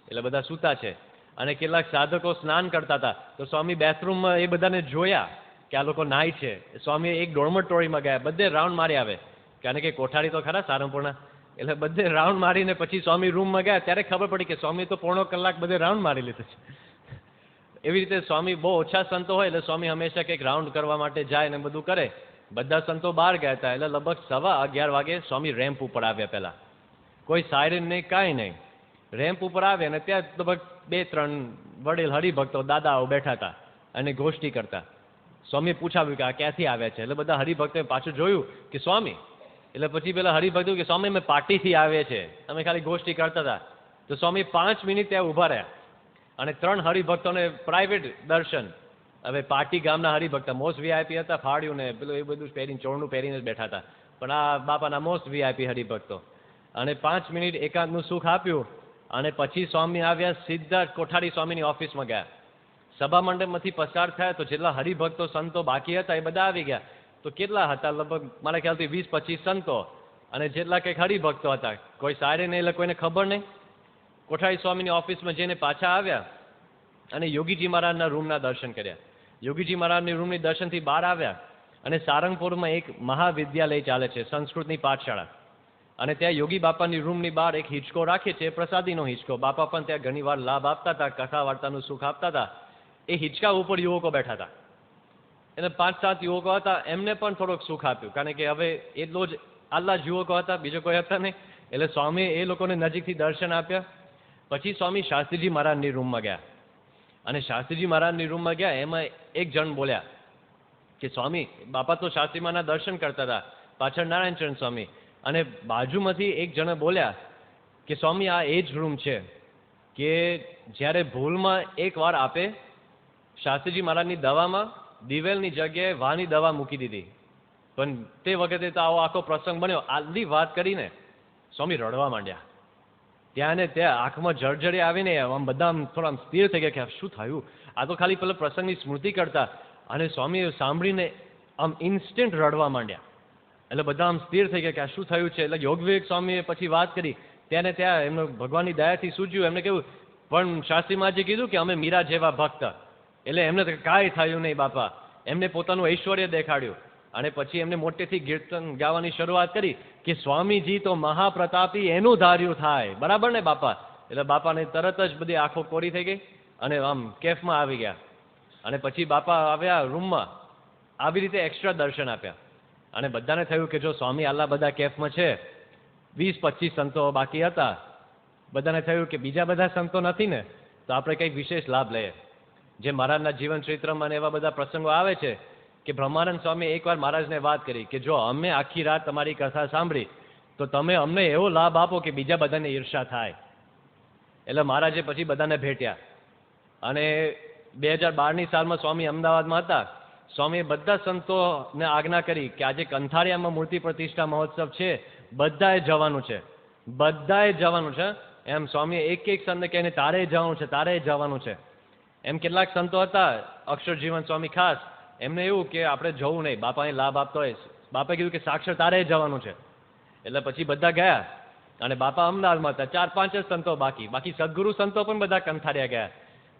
એટલે બધા સૂતા છે. અને કેટલાક સાધકો સ્નાન કરતા હતા તો સ્વામી બાથરૂમમાં એ બધાને જોયા કે આ લોકો નાય છે. સ્વામી એક ડોળમટોળીમાં ગયા, બધે રાઉન્ડ મારી આવે કારણ કે કોઠારી તો ખરા સારંગપુરના, એટલે બધે રાઉન્ડ મારીને પછી સ્વામી રૂમમાં ગયા ત્યારે ખબર પડી કે સ્વામી તો પોણો કલાક બધે રાઉન્ડ મારી લીધું છે. એવી રીતે સ્વામી બહુ ઓછા સંતો હોય એટલે સ્વામી હંમેશા કંઈક રાઉન્ડ કરવા માટે જાય ને બધું કરે. બધા સંતો બહાર ગયા હતા એટલે લગભગ 11:15 વાગે સ્વામી રેમ્પ ઉપર આવ્યા. પહેલા કોઈ સાયરન નહીં, કાંઈ નહીં. રેમ્પ ઉપર આવ્યા અને ત્યાં લગભગ 2-3 વડીલ હરિભક્તો દાદાઓ બેઠા હતા અને ગોષ્ઠી કરતા. સ્વામીએ પૂછાવ્યું કે આ ક્યાંથી આવ્યા છે? એટલે બધા હરિભક્તોએ પાછું જોયું કે સ્વામી. એટલે પછી પેલા હરિભક્તો કે સ્વામી અમે પાર્ટીથી આવે છે, અમે ખાલી ગોષ્ઠી કરતા હતા. તો સ્વામી 5 મિનિટ ત્યાં ઊભા રહ્યા અને 3 હરિભક્તોને પ્રાઇવેટ દર્શન. હવે પાર્ટી ગામના હરિભક્ત મોસ્ટ વીઆઈપી હતા, ફાડ્યું ને પેલું એ બધું પહેરીને ચોળનું પહેરીને જ બેઠા હતા, પણ આ બાપાના મોસ્ટ વીઆઈપી હરિભક્તો. અને 5 મિનિટ એકાંતનું સુખ આપ્યું અને પછી સ્વામી આવ્યા, સીધા કોઠારી સ્વામીની ઓફિસમાં ગયા. સભા મંડપમાંથી પસાર થયા તો જેટલા હરિભક્તો સંતો બાકી હતા એ બધા આવી ગયા. તો કેટલા હતા? લગભગ મારા ખ્યાલથી 20-25 સંતો અને જેટલા કંઈક હરિભક્તો હતા. કોઈ સારે નહીં એટલે કોઈને ખબર નહીં. કોઠારી સ્વામીની ઓફિસમાં જઈને પાછા આવ્યા અને યોગીજી મહારાજના રૂમના દર્શન કર્યા. યોગીજી મહારાજની રૂમની દર્શનથી બહાર આવ્યા અને સારંગપુરમાં એક મહાવિદ્યાલય ચાલે છે, સંસ્કૃતની પાઠશાળા. અને ત્યાં યોગી બાપાની રૂમની બહાર એક હિંચકો રાખે છે, પ્રસાદીનો હિંચકો. બાપા પણ ત્યાં ઘણીવાર લાભ આપતા હતા, કથા વાર્તાનું સુખ આપતા હતા. એ હિંચકા ઉપર યુવકો બેઠા હતા. એટલે 5-7 યુવકો હતા, એમને પણ થોડોક સુખ આપ્યું, કારણ કે હવે એટલો જ આટલા જ યુવકો હતા, બીજો કોઈ હતા નહીં. એટલે સ્વામીએ એ લોકોને નજીકથી દર્શન આપ્યા. પછી સ્વામી શાસ્ત્રીજી મહારાજની રૂમમાં ગયા અને શાસ્ત્રીજી મહારાજની રૂમમાં ગયા એમાં એક જણ બોલ્યા કે સ્વામી, બાપા તો શાસ્ત્રી મહારાજના દર્શન કરતા હતા, પાછળ નારાયણચરણ સ્વામી. અને બાજુમાંથી એક જણે બોલ્યા કે સ્વામી આ એ જ રૂમ છે કે જ્યારે ભૂલમાં એક વાર આપે શાસ્ત્રીજી મહારાજની દવામાં દિવેલની જગ્યાએ વાની દવા મૂકી દીધી, પણ તે વખતે તો આવો આખો પ્રસંગ બન્યો. આટલી વાત કરીને સ્વામી રડવા માંડ્યા. ત્યાં ને ત્યાં આંખમાં જળજળી આવીને આમ બધા આમ થોડા સ્થિર થઈ ગયા કે શું થયું? આ તો ખાલી પેલા પ્રસંગની સ્મૃતિ કરતા. અને સ્વામી સાંભળીને આમ ઇન્સ્ટન્ટ રડવા માંડ્યા. એટલે બધા આમ સ્થિર થઈ ગયા કે આ શું થયું છે? એટલે યોગવિવેક સ્વામીએ પછી વાત કરી. ત્યાં ને ત્યાં એમને ભગવાનની દયાથી સૂઝ્યું. એમને કેવું, પણ શાસ્ત્રી મહારાજે કીધું કે અમે મીરા જેવા ભક્ત. એટલે એમને તો કાંઈ થયું નહીં બાપા. એમને પોતાનું ઐશ્વર્ય દેખાડ્યું અને પછી એમને મોટેથી કીર્તન ગાવાની શરૂઆત કરી કે સ્વામીજી તો મહાપ્રતાપી, એનું ધાર્યું થાય. બરાબર ને બાપા? એટલે બાપાને તરત જ બધી આંખો કોરી થઈ ગઈ અને આમ કેફમાં આવી ગયા. અને પછી બાપા આવ્યા રૂમમાં, આવી રીતે એક્સ્ટ્રા દર્શન આપ્યા. અને બધાને થયું કે જો સ્વામી આટલા બધા કેફમાં છે, 20-25 સંતો બાકી હતા, બધાને થયું કે બીજા બધા સંતો નથી ને, તો આપણે કંઈક વિશેષ લાભ લઈએ. જે મહારાજના જીવન ચરિત્રમાં એવા બધા પ્રસંગો આવે છે કે બ્રહ્માનંદ સ્વામી એકવાર મહારાજને વાત કરી કે જો અમે આખી રાત તમારી કથા સાંભળી તો તમે અમને એવો લાભ આપો કે બીજા બધાને ઈર્ષા થાય. એટલે મહારાજે પછી બધાને ભેટ્યા અને 2012ની સાલમાં સ્વામી અમદાવાદમાં હતા. સ્વામીએ બધા સંતોને આજ્ઞા કરી કે આજે કંથારિયામાં મૂર્તિ પ્રતિષ્ઠા મહોત્સવ છે, બધાએ જવાનું છે, બધાએ જવાનું છે. એમ સ્વામીએ એક સંતને કહીને તારે જવાનું છે, તારે જવાનું છે. એમ કેટલાક સંતો હતા, અક્ષરજીવન સ્વામી ખાસ, એમને એવું કે આપણે જવું નહીં, બાપાને લાભ આપતો હોય. બાપાએ કીધું કે સાક્ષર તારે જવાનું છે. એટલે પછી બધા ગયા અને બાપા અમદાવાદમાં હતા. 4-5 જ સંતો બાકી સદગુરુ સંતો પણ બધા કંથારિયા ગયા.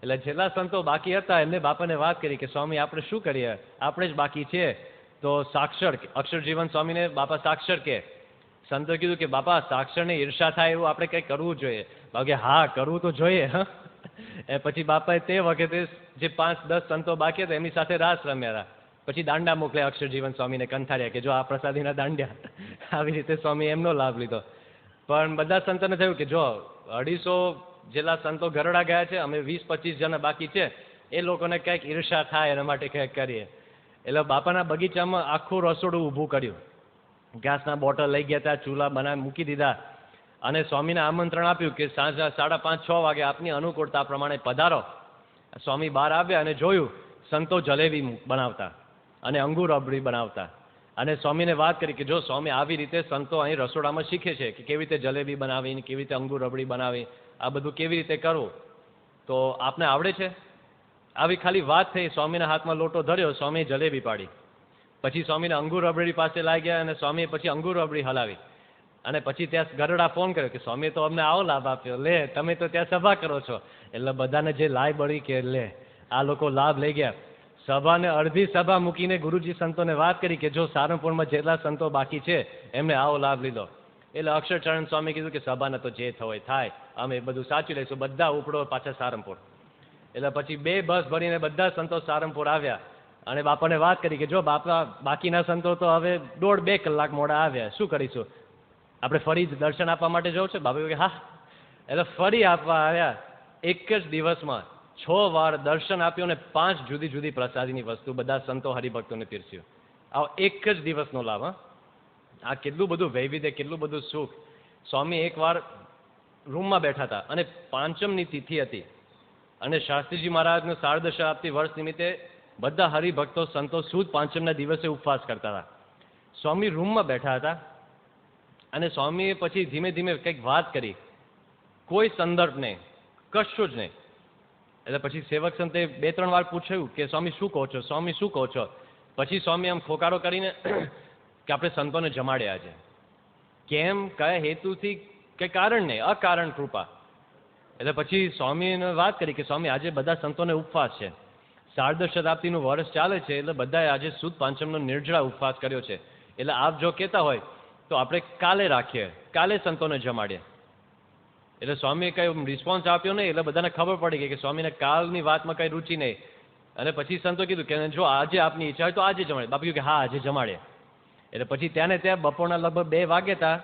એટલે જેટલા સંતો બાકી હતા એમને બાપાને વાત કરી કે સ્વામી આપણે શું કરીએ, આપણે જ બાકી છે. તો સાક્ષર અક્ષરજીવન સ્વામીને બાપા સાક્ષર કે. સંતો કીધું કે બાપા સાક્ષરને ઈર્ષા થાય એવું આપણે કંઈક કરવું જોઈએ. બાકી હા કરવું તો જોઈએ. એ પછી બાપાએ તે વખતે જે 5-10 સંતો બાકી હતા એમની સાથે રાસ રમ્યા હતા. પછી દાંડા મોકલ્યા અક્ષરજીવન સ્વામીને કંથારિયા કે જો આ પ્રસાદીના દાંડિયા. આવી રીતે સ્વામી એમનો લાભ લીધો. પણ બધા સંતોને થયું કે જો 250 જેટલા સંતો ગરડા ગયા છે, અમે 20-25 જણા બાકી છે, એ લોકોને કંઈક ઈર્ષા થાય એના માટે કંઈક કરીએ. એટલે બાપાના બગીચામાં આખું રસોડું ઊભું કર્યું. ગેસના બોટલ લઈ ગયા હતા, ચૂલા બનાવી મૂકી દીધા અને સ્વામીને આમંત્રણ આપ્યું કે સાંજે 5:30-6 વાગે આપની અનુકૂળતા પ્રમાણે પધારો. સ્વામી બહાર આવ્યા અને જોયું સંતો જલેબી બનાવતા અને અંગૂર રબડી બનાવતા. અને સ્વામીને વાત કરી કે જો સ્વામી આવી રીતે સંતો અહીં રસોડામાં શીખે છે કે કેવી રીતે જલેબી બનાવી, કેવી રીતે અંગૂર રબડી બનાવી, આ બધું કેવી રીતે કરવું, તો આપને આવડે છે? આવી ખાલી વાત થઈ. સ્વામીના હાથમાં લોટો ધર્યો, સ્વામીએ જલેબી પાડી. પછી સ્વામીને અંગૂર રબડી પાસે લાગી ગયા અને સ્વામીએ પછી અંગૂર રબડી હલાવી. અને પછી ત્યાં ગરડા ફોન કર્યો કે સ્વામીએ તો અમને આવો લાભ આપ્યો, લે તમે તો ત્યાં સભા કરો છો. એટલે બધાને જે લાય બળી કે લે આ લોકો લાભ લઈ ગયા. સભાને અડધી સભા મૂકીને ગુરુજી સંતોને વાત કરી કે જો સારંગપુરમાં જેટલા સંતો બાકી છે એમને આવો લાભ લીધો. એટલે અક્ષરચરણ સ્વામી કીધું કે સભાને તો જે થવાય થાય, અમે બધું સાચી લઈશું, બધા ઉપડો પાછા સારંગપુર. એટલે પછી 2 બસ ભરીને બધા સંતો સારંગપુર આવ્યા અને બાપાને વાત કરી કે જો બાપા બાકીના સંતો તો હવે 1.5-2 કલાક મોડા આવ્યા, શું કરીશું, આપણે ફરી દર્શન આપવા માટે જવું છે? બાપા કે હા. એટલે ફરી આપવા આવ્યા. એક જ દિવસમાં 6 વાર દર્શન આપ્યું અને 5 જુદી જુદી પ્રસાદીની વસ્તુ બધા સંતો હરિભક્તોને પીરસ્યું. આ એક જ દિવસનો લાભ. આ કેટલું બધું વૈવિધ્ય, કેટલું બધું સુખ. સ્વામી એકવાર રૂમમાં બેઠા હતા અને પાંચમની તિથિ હતી અને શાસ્ત્રીજી મહારાજનું સાર્ધશતાબ્દી વર્ષ નિમિત્તે બધા હરિભક્તો સંતો સુદ પાંચમના દિવસે ઉપવાસ કરતા હતા. સ્વામી રૂમમાં બેઠા હતા અને સ્વામીએ પછી ધીમે ધીમે કંઈક વાત કરી, કોઈ સંદર્ભ નહીં, કશું જ નહીં. એટલે પછી સેવક સંતે 2-3 વાર પૂછ્યું કે સ્વામી શું કહો છો, સ્વામી શું કહો છો? પછી સ્વામી આમ ખોકારો કરીને કે આપણે સંતોને જમાડ્યા છે. કેમ, કયા હેતુથી, કે કારણ નહીં, અકારણ કૃપા. એટલે પછી સ્વામીને વાત કરી કે સ્વામી આજે બધા સંતોને ઉપવાસ છે, સાર્ધ શતાબ્દીનું વર્ષ ચાલે છે, એટલે બધાએ આજે સુદ પાંચમનો નિર્જળા ઉપવાસ કર્યો છે, એટલે આપ જો કહેતા હોય તો આપણે કાલે રાખીએ, કાલે સંતોને જમાડીએ. એટલે સ્વામીએ કંઈ રિસ્પોન્સ આપ્યો નહીં. એટલે બધાને ખબર પડી ગઈ કે સ્વામીને કાલની વાતમાં કંઈ રુચિ નહીં. અને પછી સંતો કીધું કે જો આજે આપની ઈચ્છા હોય તો આજે જમાડે. બાપુ કહ્યું કે હા આજે જમાડે. એટલે પછી ત્યાં ને ત્યાં બપોરના લગભગ 2 વાગ્યા હતા,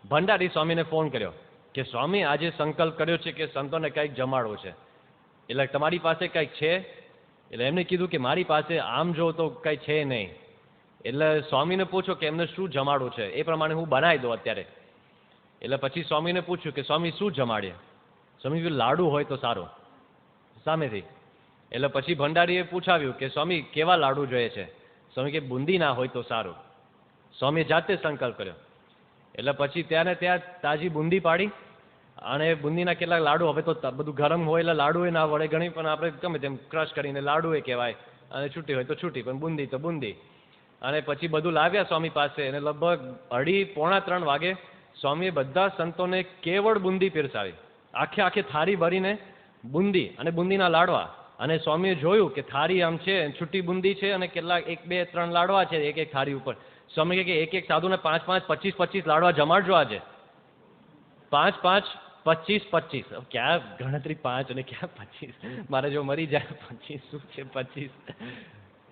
ભંડારી સ્વામીને ફોન કર્યો કે સ્વામી આજે સંકલ્પ કર્યો છે કે સંતોને કંઈક જમાડવું છે, એટલે તમારી પાસે કંઈક છે? એટલે એમને કીધું કે મારી પાસે આમ જો તો કંઈ છે નહીં. એટલે સ્વામીને પૂછો કે એમને શું જમાડવું છે, એ પ્રમાણે હું બનાવી દઉં અત્યારે. એટલે પછી સ્વામીને પૂછ્યું કે સ્વામી શું જમાડીએ? સ્વામી કીધું લાડુ હોય તો સારું, સામેથી. એટલે પછી ભંડારીએ પૂછાવ્યું કે સ્વામી કેવા લાડુ જોઈએ છે? સ્વામી કે બુંદી ના હોય તો સારું. સ્વામીએ જાતે સંકલ્પ કર્યો. એટલે પછી ત્યાં ને ત્યાં તાજી બુંદી પાડી અને બુંદીના કેટલાક લાડુ, હવે તો બધું ગરમ હોય એટલે લાડુ એ ના વળે ઘણી, પણ આપણે ગમે તેમ ક્રશ કરીને લાડુ એ કહેવાય, અને છૂટી હોય તો છૂટી, પણ બુંદી તો બુંદી. અને પછી બધું લાવ્યા સ્વામી પાસે અને લગભગ 2:30-3 વાગે સ્વામીએ બધા સંતોને કેવળ બુંદી પીરસાવી, આખે થાળી ભરીને બુંદી અને બુંદીના લાડવા. અને સ્વામીએ જોયું કે થાળી આમ છે, છૂટી બુંદી છે અને કેટલાક 1-2-3 લાડવા છે એક થાળી ઉપર. સ્વામી કહે કે એક સાધુને 5-5, 25-25 લાડવા જમાડજો આજે. 5-5, 25-25. ક્યાં ગણતરી 5 અને ક્યાં 25? મારે જો મરી જાય 25 શું છે 25?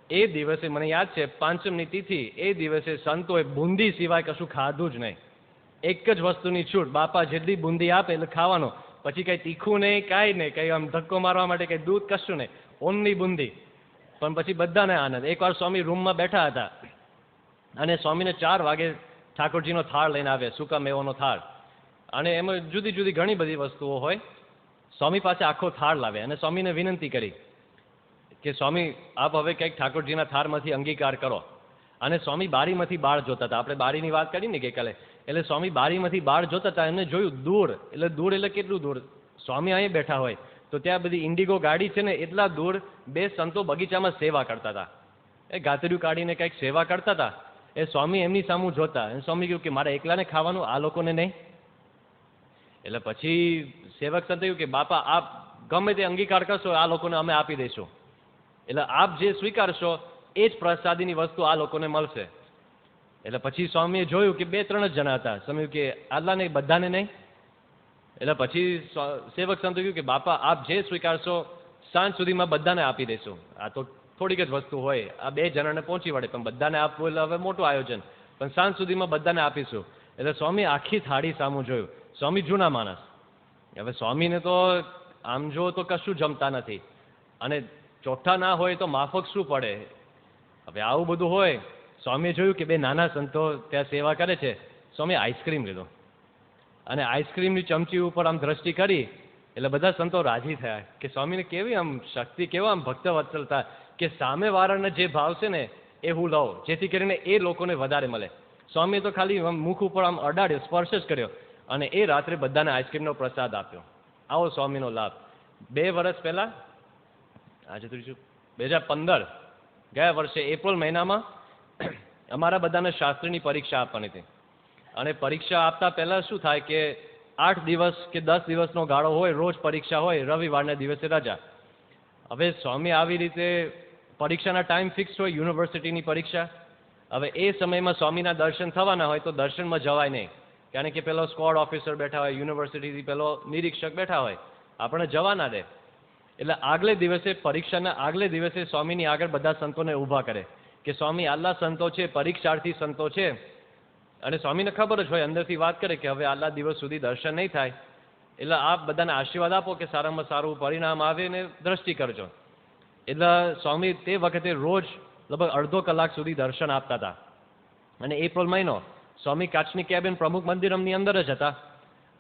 એ દિવસે મને યાદ છે પાંચમની તિથિ, એ દિવસે સંતોએ બુંદી સિવાય કશું ખાધું જ નહીં. એક જ વસ્તુની છૂટ, બાપા જેટલી બુંદી આપે એટલે ખાવાનો, પછી કંઈ તીખું નહીં, કાંઈ નહીં, કંઈ આમ ધક્કો મારવા માટે કંઈ દૂધ કશું નહીં, ઓનલી બુંદી. પણ પછી બધાને આનંદ. એકવાર સ્વામી રૂમમાં બેઠા હતા અને સ્વામીને 4 વાગે ઠાકોરજીનો થાળ લઈને આવ્યા, સૂકા મેવાનો થાળ, અને એમાં જુદી જુદી ઘણી બધી વસ્તુઓ હોય. સ્વામી પાસે આખો થાળ લાવ્યા અને સ્વામીને વિનંતી કરી કે સ્વામી આપ હવે કંઈક ઠાકોરજીના થાળમાંથી અંગીકાર કરો. અને સ્વામી બારીમાંથી બહાર જોતા હતા, આપણે બારીની વાત કરી ને ગઈકાલે, એટલે સ્વામી બારીમાંથી બહાર જોતા હતા. એમને જોયું દૂર, એટલે કેટલું દૂર, સ્વામી અહીં બેઠા હોય તો ત્યાં બધી ઇન્ડિગો ગાડી છે ને, એટલા દૂર 2 સંતો બગીચામાં સેવા કરતા હતા, એ ગાતર્યું કાઢીને કંઈક સેવા કરતા હતા. એ સ્વામી એમની સામું જોતા, અને સ્વામી કહ્યું કે મારે એકલાને ખાવાનું, આ લોકોને નહીં. એટલે પછી સેવક સંતે કહ્યું કે બાપા આપ ગમે તે અંગીકાર કરશો આ લોકોને અમે આપી દઈશું, એટલે આપ જે સ્વીકારશો એ જ પ્રસાદીની વસ્તુ આ લોકોને મળશે. એટલે પછી સ્વામીએ જોયું કે 2-3 જ જણા હતા. સ્વામી કે આટલા નહીં, બધાને નહીં. એટલે પછી સેવક સંતો કહ્યું કે બાપા આપ જે સ્વીકારશો સાંજ સુધીમાં બધાને આપી દઈશું. આ તો થોડીક જ વસ્તુ હોય, આ 2 જણાને પહોંચી વળે, પણ બધાને આપવું એટલે હવે મોટું આયોજન, પણ સાંજ સુધીમાં બધાને આપીશું. એટલે સ્વામી આખી થાળી સામું જોયું. સ્વામી જૂના માણસ, હવે સ્વામીને તો આમ જો તો કશું જમતા નથી, અને ચોખ્ઠા ના હોય તો માફક શું પડે. હવે આવું બધું હોય. સ્વામીએ જોયું કે 2 નાના સંતો ત્યાં સેવા કરે છે. સ્વામી આઈસ્ક્રીમ લીધો અને આઈસ્ક્રીમની ચમચી ઉપર આમ દ્રષ્ટિ કરી, એટલે બધા સંતો રાજી થયા કે સ્વામીને કેવી આમ શક્તિ, કેવા આમ ભક્ત વત્સલતા, કે સામેવાળાને જે ભાવશે ને એ હું લઉં, જેથી કરીને એ લોકોને વધારે મળે. સ્વામીએ તો ખાલી મુખ ઉપર આમ અડાડ્યો, સ્પર્શ જ કર્યો, અને એ રાત્રે બધાને આઈસ્ક્રીમનો પ્રસાદ આપ્યો. આવો સ્વામીનો લાભ. 2 વર્ષ પહેલા, આજે 2015, ગયા વર્ષે એપ્રિલ મહિનામાં અમારા બધાને શાસ્ત્રીની પરીક્ષા આપવાની હતી. અને પરીક્ષા આપતા પહેલાં શું થાય કે 8 દિવસ કે 10 દિવસનો ગાળો હોય, રોજ પરીક્ષા હોય, રવિવારના દિવસે રજા. હવે સ્વામી આવી રીતે પરીક્ષાના ટાઈમ ફિક્સ હોય, યુનિવર્સિટીની પરીક્ષા. હવે એ સમયમાં સ્વામીના દર્શન થવાના હોય તો દર્શનમાં જવાય નહીં, કારણ કે પેલો સ્ક્વોડ ઓફિસર બેઠા હોય, યુનિવર્સિટીથી પેલો નિરીક્ષક બેઠા હોય, આપણે જવા ના દે. એટલે આગલે દિવસે, પરીક્ષાના આગલે દિવસે સ્વામીની આગળ બધા સંતોને ઊભા કરે કે સ્વામી આટલા સંતો છે, પરીક્ષાર્થી સંતો છે, અને સ્વામીને ખબર જ હોય, અંદરથી વાત કરે કે હવે આટલા દિવસ સુધી દર્શન નહીં થાય, એટલે આપ બધાને આશીર્વાદ આપો કે સારામાં સારું પરિણામ આવે ને દ્રષ્ટિ કરજો. એટલે સ્વામી તે વખતે રોજ લગભગ અડધો કલાક સુધી દર્શન આપતા હતા. અને એપ્રિલ મહિનો, સ્વામી કાચની કેબિન પ્રમુખ મંદિરમની અંદર જ હતા.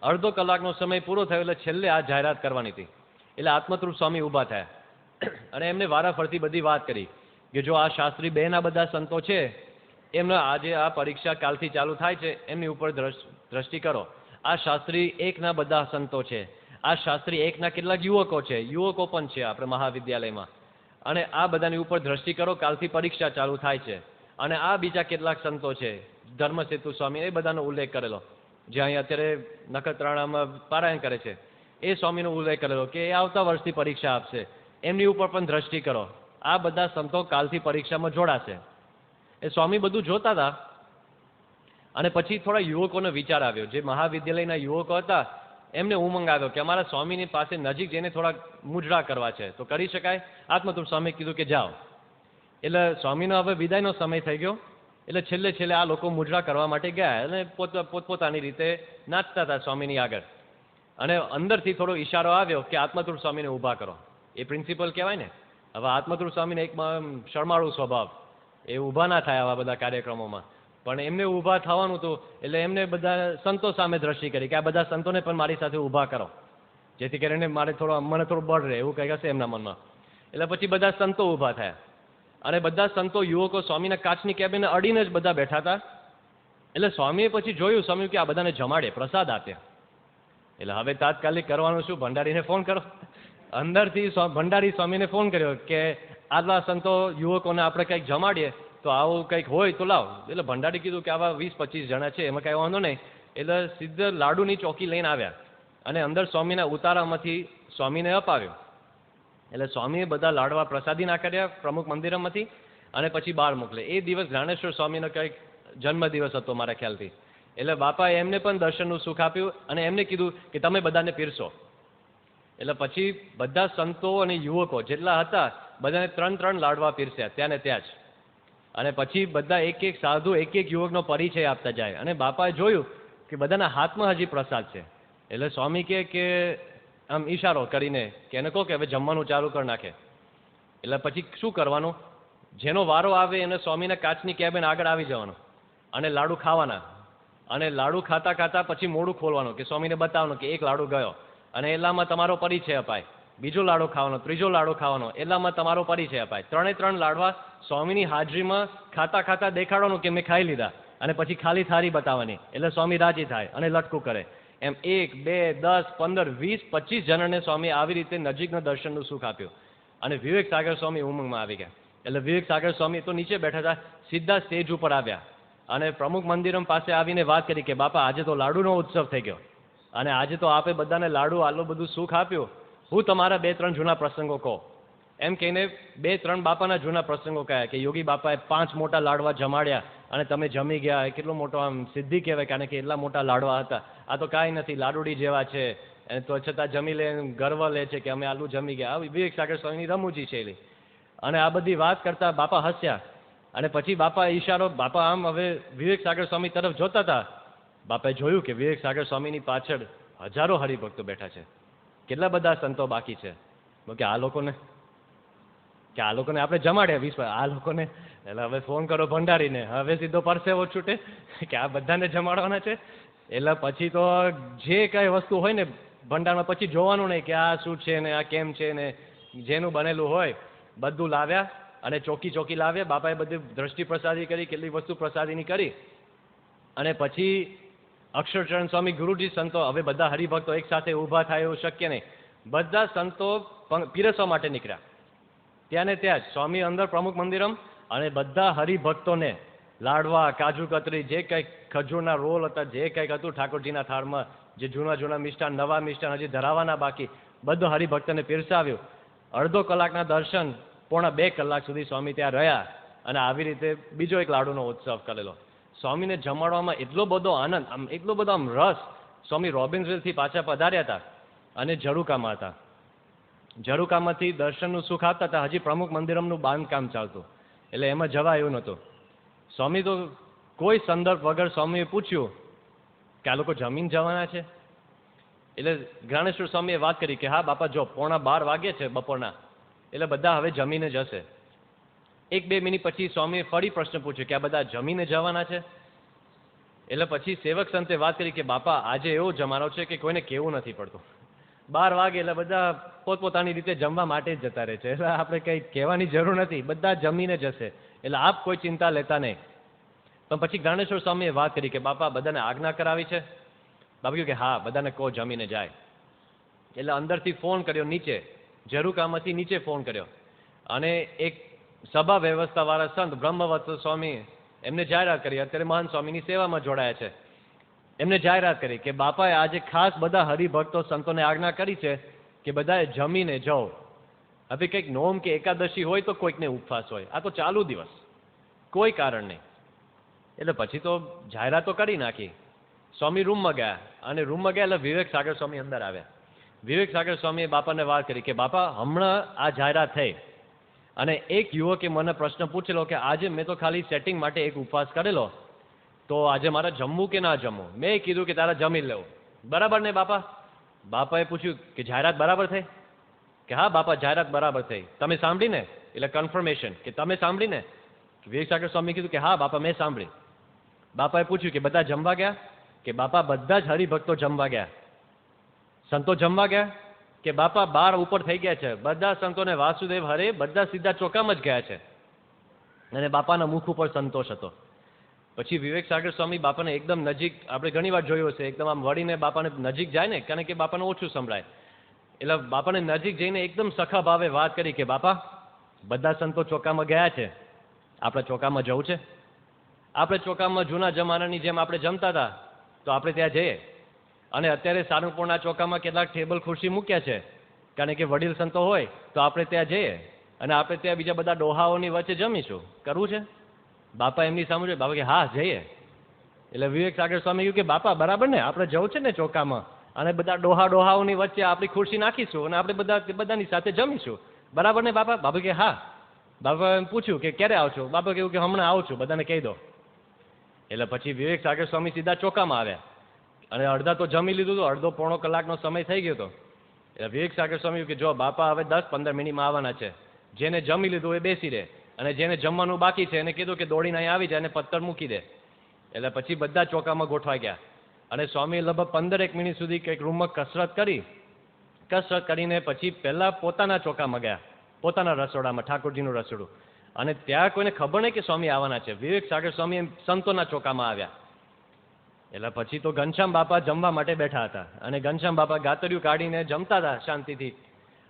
અડધો કલાકનો સમય પૂરો થયો એટલે છેલ્લે આ જાહેરાત કરવાની હતી. એટલે આત્મતૃપ્ત સ્વામી ઊભા થયા અને એમને વારાફરતી બધી વાત કરી કે જો આ શાસ્ત્રી બેના બધા સંતો છે, એમને આજે આ પરીક્ષા કાલથી ચાલુ થાય છે, એમની ઉપર દ્રષ્ટિ કરો. આ શાસ્ત્રી એકના બધા સંતો છે, આ શાસ્ત્રી એકના કેટલાક યુવકો છે, યુવકો પણ છે આપણે મહાવિદ્યાલયમાં, અને આ બધાની ઉપર દ્રષ્ટિ કરો, કાલથી પરીક્ષા ચાલુ થાય છે. અને આ બીજા કેટલાક સંતો છે, ધર્મસેતુ સ્વામી, એ બધાનો ઉલ્લેખ કરેલો, જે અહીં અત્યારે નખત્રાણામાં પારાયણ કરે છે, એ સ્વામીનો ઉલ્લેખ કરેલો કે એ આવતા વર્ષથી પરીક્ષા આપશે, એમની ઉપર પણ દ્રષ્ટિ કરો. આ બધા સંતો કાલથી પરીક્ષામાં જોડાશે. એ સ્વામી બધું જોતા હતા. અને પછી થોડા યુવકોનો વિચાર આવ્યો, જે મહાવિદ્યાલયના યુવકો હતા, એમને ઉમંગ આવ્યો કે અમારા સ્વામીની પાસે નજીક જઈને થોડાક મુજરા કરવા છે, તો કરી શકાય. આત્મતૃપ્ત સ્વામી કીધું કે જાઓ. એટલે સ્વામીનો હવે વિદાયનો સમય થઈ ગયો. એટલે છેલ્લે આ લોકો મુજરા કરવા માટે ગયા અને પોતપોતાની રીતે નાચતા હતા સ્વામીની આગળ. અને અંદરથી થોડો ઈશારો આવ્યો કે આત્મતૃપ્ત સ્વામીને ઊભા કરો. એ પ્રિન્સિપલ કહેવાય ને. હવે આત્મતૃપ્ત સ્વામીને એક શરમાળું સ્વભાવ, એ ઊભા ના થાય આવા બધા કાર્યક્રમોમાં, પણ એમને ઊભા થવાનું હતું. એટલે એમને બધા સંતો સામે દ્રષ્ટિ કરી કે આ બધા સંતોને પણ મારી સાથે ઊભા કરો, જેથી કરીને મને થોડું બળ રહે, એવું કંઈક હશે એમના મનમાં. એટલે પછી બધા સંતો ઊભા થયા અને બધા સંતો યુવકો સ્વામીના કાચની કેબિને અડીને જ બધા બેઠા હતા. એટલે સ્વામીએ પછી જોયું, સ્વામી કે આ બધાને જમાડે, પ્રસાદ આપે. એટલે હવે તાત્કાલિક કરવાનું શું, ભંડારીને ફોન કરો. અંદરથી ભંડારી સ્વામીને ફોન કર્યો કે આટલા સંતો યુવકોને આપણે કંઈક જમાડીએ, તો આવું કંઈક હોય તો લાવ. એટલે ભંડારી કીધું કે આવા 20-25 જણા છે, એમાં કાંઈ વાંધો નહીં. એટલે સીધા લાડુની ચોકી લઈને આવ્યા અને અંદર સ્વામીના ઉતારામાંથી સ્વામીને અપાવ્યો. એટલે સ્વામીએ બધા લાડવા પ્રસાદી ના કર્યા પ્રમુખ મંદિરમાંથી અને પછી બહાર મોકલે. એ દિવસ જ્ઞાનેશ્વર સ્વામીનો કંઈક જન્મદિવસ હતો મારા ખ્યાલથી. એટલે બાપાએ એમને પણ દર્શનનું સુખ આપ્યું અને એમને કીધું કે તમે બધાને પીરસો. એટલે પછી બધા સંતો અને યુવકો જેટલા હતા બધાને 3 લાડવા પીરસ્યા ત્યાં ને ત્યાં જ. અને પછી બધા એક સાધુ એક યુવકનો પરિચય આપતા જાય. અને બાપાએ જોયું કે બધાના હાથમાં હજી પ્રસાદ છે. એટલે સ્વામી કે આમ ઈશારો કરીને કે એને કહો કે હવે જમવાનું ચાલુ કરી નાખે. એટલે પછી શું કરવાનું, જેનો વારો આવે એને સ્વામીના કાચની કેબિન આગળ આવી જવાનું અને લાડુ ખાવાના. અને લાડુ ખાતા ખાતા પછી મોઢું ખોલવાનું કે સ્વામીને બતાવવાનું કે એક લાડુ ગયો, અને એટલામાં તમારો પરિચય અપાય. બીજો લાડુ ખાવાનો, ત્રીજો લાડુ ખાવાનો, એટલામાં તમારો પરિચય અપાય. 3 લાડવા સ્વામીની હાજરીમાં ખાતા ખાતા દેખાડવાનું કે મેં ખાઈ લીધા, અને પછી ખાલી થાળી બતાવવાની. એટલે સ્વામી રાજી થાય અને લટકું કરે. એમ 1, 2, 10, 15, 20, 25 જણને સ્વામી આવી રીતે નજીકના દર્શનનું સુખ આપ્યું. અને વિવેક સાગર સ્વામી ઉમંગમાં આવી ગયા. એટલે વિવેક સાગર સ્વામી તો નીચે બેઠા હતા, સીધા સ્ટેજ ઉપર આવ્યા અને પ્રમુખ મંદિરમ પાસે આવીને વાત કરી કે બાપા આજે તો લાડુનો ઉત્સવ થઈ ગયો, અને આજે તો આપે બધાને લાડુ આટલું બધું સુખ આપ્યું, હું તમારા 2-3 જૂના પ્રસંગો કહો. એમ કહીને 2-3 બાપાના જૂના પ્રસંગો કહ્યા કે યોગી બાપાએ 5 મોટા લાડવા જમાડ્યા અને તમે જમી ગયા. એ કેટલો મોટો આમ સિદ્ધિ કહેવાય, કારણ કે એટલા મોટા લાડવા હતા. આ તો કાંઈ નથી, લાડુડી જેવા છે, તો છતાં જમી લે, ગર્વ લે છે કે અમે આટલું જમી ગયા. આવી વિવેક સાગર સ્વામીની રમૂજી શૈલી. અને આ બધી વાત કરતા બાપા હસ્યા. અને પછી બાપા ઈશારો, બાપા આમ હવે વિવેક સાગર સ્વામી તરફ જોતા હતા. બાપાએ જોયું કે વિવેક સાગર સ્વામીની પાછળ હજારો હરિભક્તો બેઠા છે, કેટલા બધા સંતો બાકી છે, કે આ લોકોને આપણે જમાડ્યા 20, આ લોકોને. એટલે હવે ફોન કરો ભંડારીને, હવે સીધો પરસેવો છૂટે કે આ બધાને જમાડવાના છે. એટલે પછી તો જે કઈ વસ્તુ હોય ને ભંડારમાં, પછી જોવાનું નહીં કે આ શું છે ને આ કેમ છે ને, જેનું બનેલું હોય બધું લાવ્યા અને ચોકી લાવ્યા. બાપાએ બધી દ્રષ્ટિ પ્રસાદી કરી, કેટલી વસ્તુ પ્રસાદીની કરી. અને પછી અક્ષરચરણ સ્વામી, ગુરુજી, સંતો, હવે બધા હરિભક્તો એક સાથે ઊભા થાય એવું શક્ય નહીં. બધા સંતો પીરસવા માટે નીકળ્યા. ત્યાં ને ત્યાં જ સ્વામી અંદર પ્રમુખ મંદિરમ, અને બધા હરિભક્તોને લાડવા, કાજુ કતરી, જે કંઈક ખજૂરના રોલ હતા, જે કંઈક હતું ઠાકોરજીના થાળમાં, જે જૂના મિષ્ટાન, નવા મિષ્ટાન હજી ધરાવવાના બાકી, બધું હરિભક્તને પીરસાવ્યું. અડધો કલાકના દર્શન, 1.5 કલાક સુધી સ્વામી ત્યાં રહ્યા. અને આવી રીતે બીજો એક લાડુનો ઉત્સવ કરેલો. સ્વામીને જમાડવામાં એટલો બધો આનંદ, આમ એટલો બધો આમ રસ. સ્વામી રોબિન્સવિલથી પાછા પધાર્યા હતા અને ઝરૂકામાં હતા. ઝરૂકામાંથી દર્શનનું સુખ આપતા હતા. હજી પ્રમુખ મંદિરમનું બાંધકામ ચાલતું, એટલે એમાં જવા એવું નહોતું. સ્વામી તો કોઈ સંદર્ભ વગર સ્વામીએ પૂછ્યું કે આ લોકો જમીન જવાના છે? એટલે જ્ઞાનેશ્વર સ્વામીએ વાત કરી કે હા બાપા, જો 11:15 વાગે છે બપોરના, એટલે બધા હવે જમીને જશે. 1-2 મિનિટ પછી સ્વામીએ ફરી પ્રશ્ન પૂછ્યો કે આ બધા જમીને જવાના છે? એટલે પછી સેવક સંતે વાત કરી કે બાપા, આજે એવો જમાનો છે કે કોઈને કહેવું નથી પડતું. 12 વાગે એટલે બધા પોતપોતાની રીતે જમવા માટે જ જતા રહે છે, એટલે આપણે કંઈ કહેવાની જરૂર નથી, બધા જમીને જશે, એટલે આપ કોઈ ચિંતા લેતા નહીં. પણ પછી જ્ઞાનેશ્વર સ્વામીએ વાત કરી કે બાપા, બધાને આજ્ઞા કરાવી છે? બાપા કહ્યું કે હા, બધાને કહો જમીને જાય. એટલે અંદરથી ફોન કર્યો નીચે, ઝરૂકામાંથી નીચે ફોન કર્યો, અને એક સભા વ્યવસ્થાવાળા સંત બ્રહ્મવત્સ સ્વામી એમને જાહેરાત કરી, અત્યારે મહાન સ્વામીની સેવામાં જોડાયા છે. એમને જાહેરાત કરી કે બાપાએ આજે ખાસ બધા હરિભક્તો સંતોને આજ્ઞા કરી છે કે બધાએ જમીને જાઓ. હવે કંઈક નોમ કે એકાદશી હોય તો કોઈકને ઉપવાસ હોય, આ તો ચાલુ દિવસ, કોઈ કારણ નહીં. એટલે પછી તો જાહેરાત તો કરી નાખી. સ્વામી રૂમમાં ગયા, અને રૂમમાં ગયા એટલે વિવેક સાગર સ્વામી અંદર આવ્યા. વિવેક સાગર સ્વામીએ બાપાને વાત કરી કે બાપા, હમણાં આ જાહેરાત થઈ, અને એક યુવકે મને પ્રશ્ન પૂછેલો કે આજે મેં તો ખાલી સેટિંગ માટે એક ઉપવાસ કરેલો, તો આજે મારે જમવું કે ના જમવું? મેં કીધું કે તારા જમી લેવું. બરાબર ને બાપા? બાપાએ પૂછ્યું કે જાહેરાત બરાબર થઈ? કે હા બાપા, જાહેરાત બરાબર થઈ. તમે સાંભળી ને? એટલે કન્ફર્મેશન કે તમે સાંભળી ને? વિવેક સાગર સ્વામી કીધું કે હા બાપા, મેં સાંભળી. બાપાએ પૂછ્યું કે બધા જમવા ગયા? કે બાપા, બધા જ હરિભક્તો જમવા ગયા. સંતો જમવા ગયા? કે બાપા 12 ઉપર થઈ ગયા છે, બધા સંતોને વાસુદેવ હરે બધા સીધા ચોકામાં જ ગયા છે. અને બાપાના મુખ ઉપર સંતોષ હતો. પછી વિવેક સાગર સ્વામી બાપાને એકદમ નજીક, આપણે ઘણી વાર જોયું હશે, એકદમ આમ વળીને બાપાને નજીક જાય ને, કારણ કે બાપાને ઓછું સંભળાય, એટલે બાપાને નજીક જઈને એકદમ સખા ભાવે વાત કરી કે બાપા, બધા સંતો ચોકામાં ગયા છે, આપણે ચોકામાં જવું છે? આપણે ચોકામાં જૂના જમાનાની જેમ આપણે જમતા હતા તો આપણે ત્યાં જઈએ, અને અત્યારે સારંગપુરના ચોકામાં કેટલાક ટેબલ ખુરશી મૂક્યા છે, કારણ કે વડીલ સંતો હોય તો આપણે ત્યાં જઈએ, અને આપણે ત્યાં બીજા બધા ડોહાઓની વચ્ચે જમીશું. કરવું છે? બાપા એમની સામે જોયું. બાપા કે હા, જઈએ. એટલે વિવેક સાગર સ્વામી કહ્યું કે બાપા, બરાબર ને, આપણે જવું છે ને ચોકામાં, અને બધા ડોહાઓની વચ્ચે આપણી ખુરશી નાખીશું, અને આપણે બધાની સાથે જમીશું. બરાબર ને બાપા? બાપા કે હા. બાપા પૂછ્યું કે ક્યારે આવશો? બાપા કહ્યું કે હમણાં આવું છું, બધાને કહી દો. એટલે પછી વિવેક સાગર સ્વામી સીધા ચોકામાં આવ્યા, અને અડધા તો જમી લીધું હતું, અડધો પોણો કલાકનો સમય થઈ ગયો હતો. એટલે વિવેક સાગર સ્વામી કે જો બાપા હવે 10-15 મિનિટમાં આવવાના છે, જેને જમી લીધું એ બેસી રહે, અને જેને જમવાનું બાકી છે એને કીધું કે દોડીને અહીં આવી જાય અને પત્તર મૂકી દે. એટલે પછી બધા ચોકામાં ગોઠવાઈ ગયા, અને સ્વામી લગભગ 15 મિનિટ સુધી કંઈક રૂમમાં કસરત કરીને પછી પહેલા પોતાના ચોકામાં ગયા, પોતાના રસોડામાં, ઠાકોરજીનું રસોડું, અને ત્યાં કોઈને ખબર નહીં કે સ્વામી આવવાના છે. વિવેક સાગર સ્વામી સંતોના ચોકામાં આવ્યા. એટલે પછી તો ઘનશ્યામ બાપા જમવા માટે બેઠા હતા, અને ઘનશ્યામ બાપા ગાતરિયું કાઢીને જમતા હતા શાંતિથી,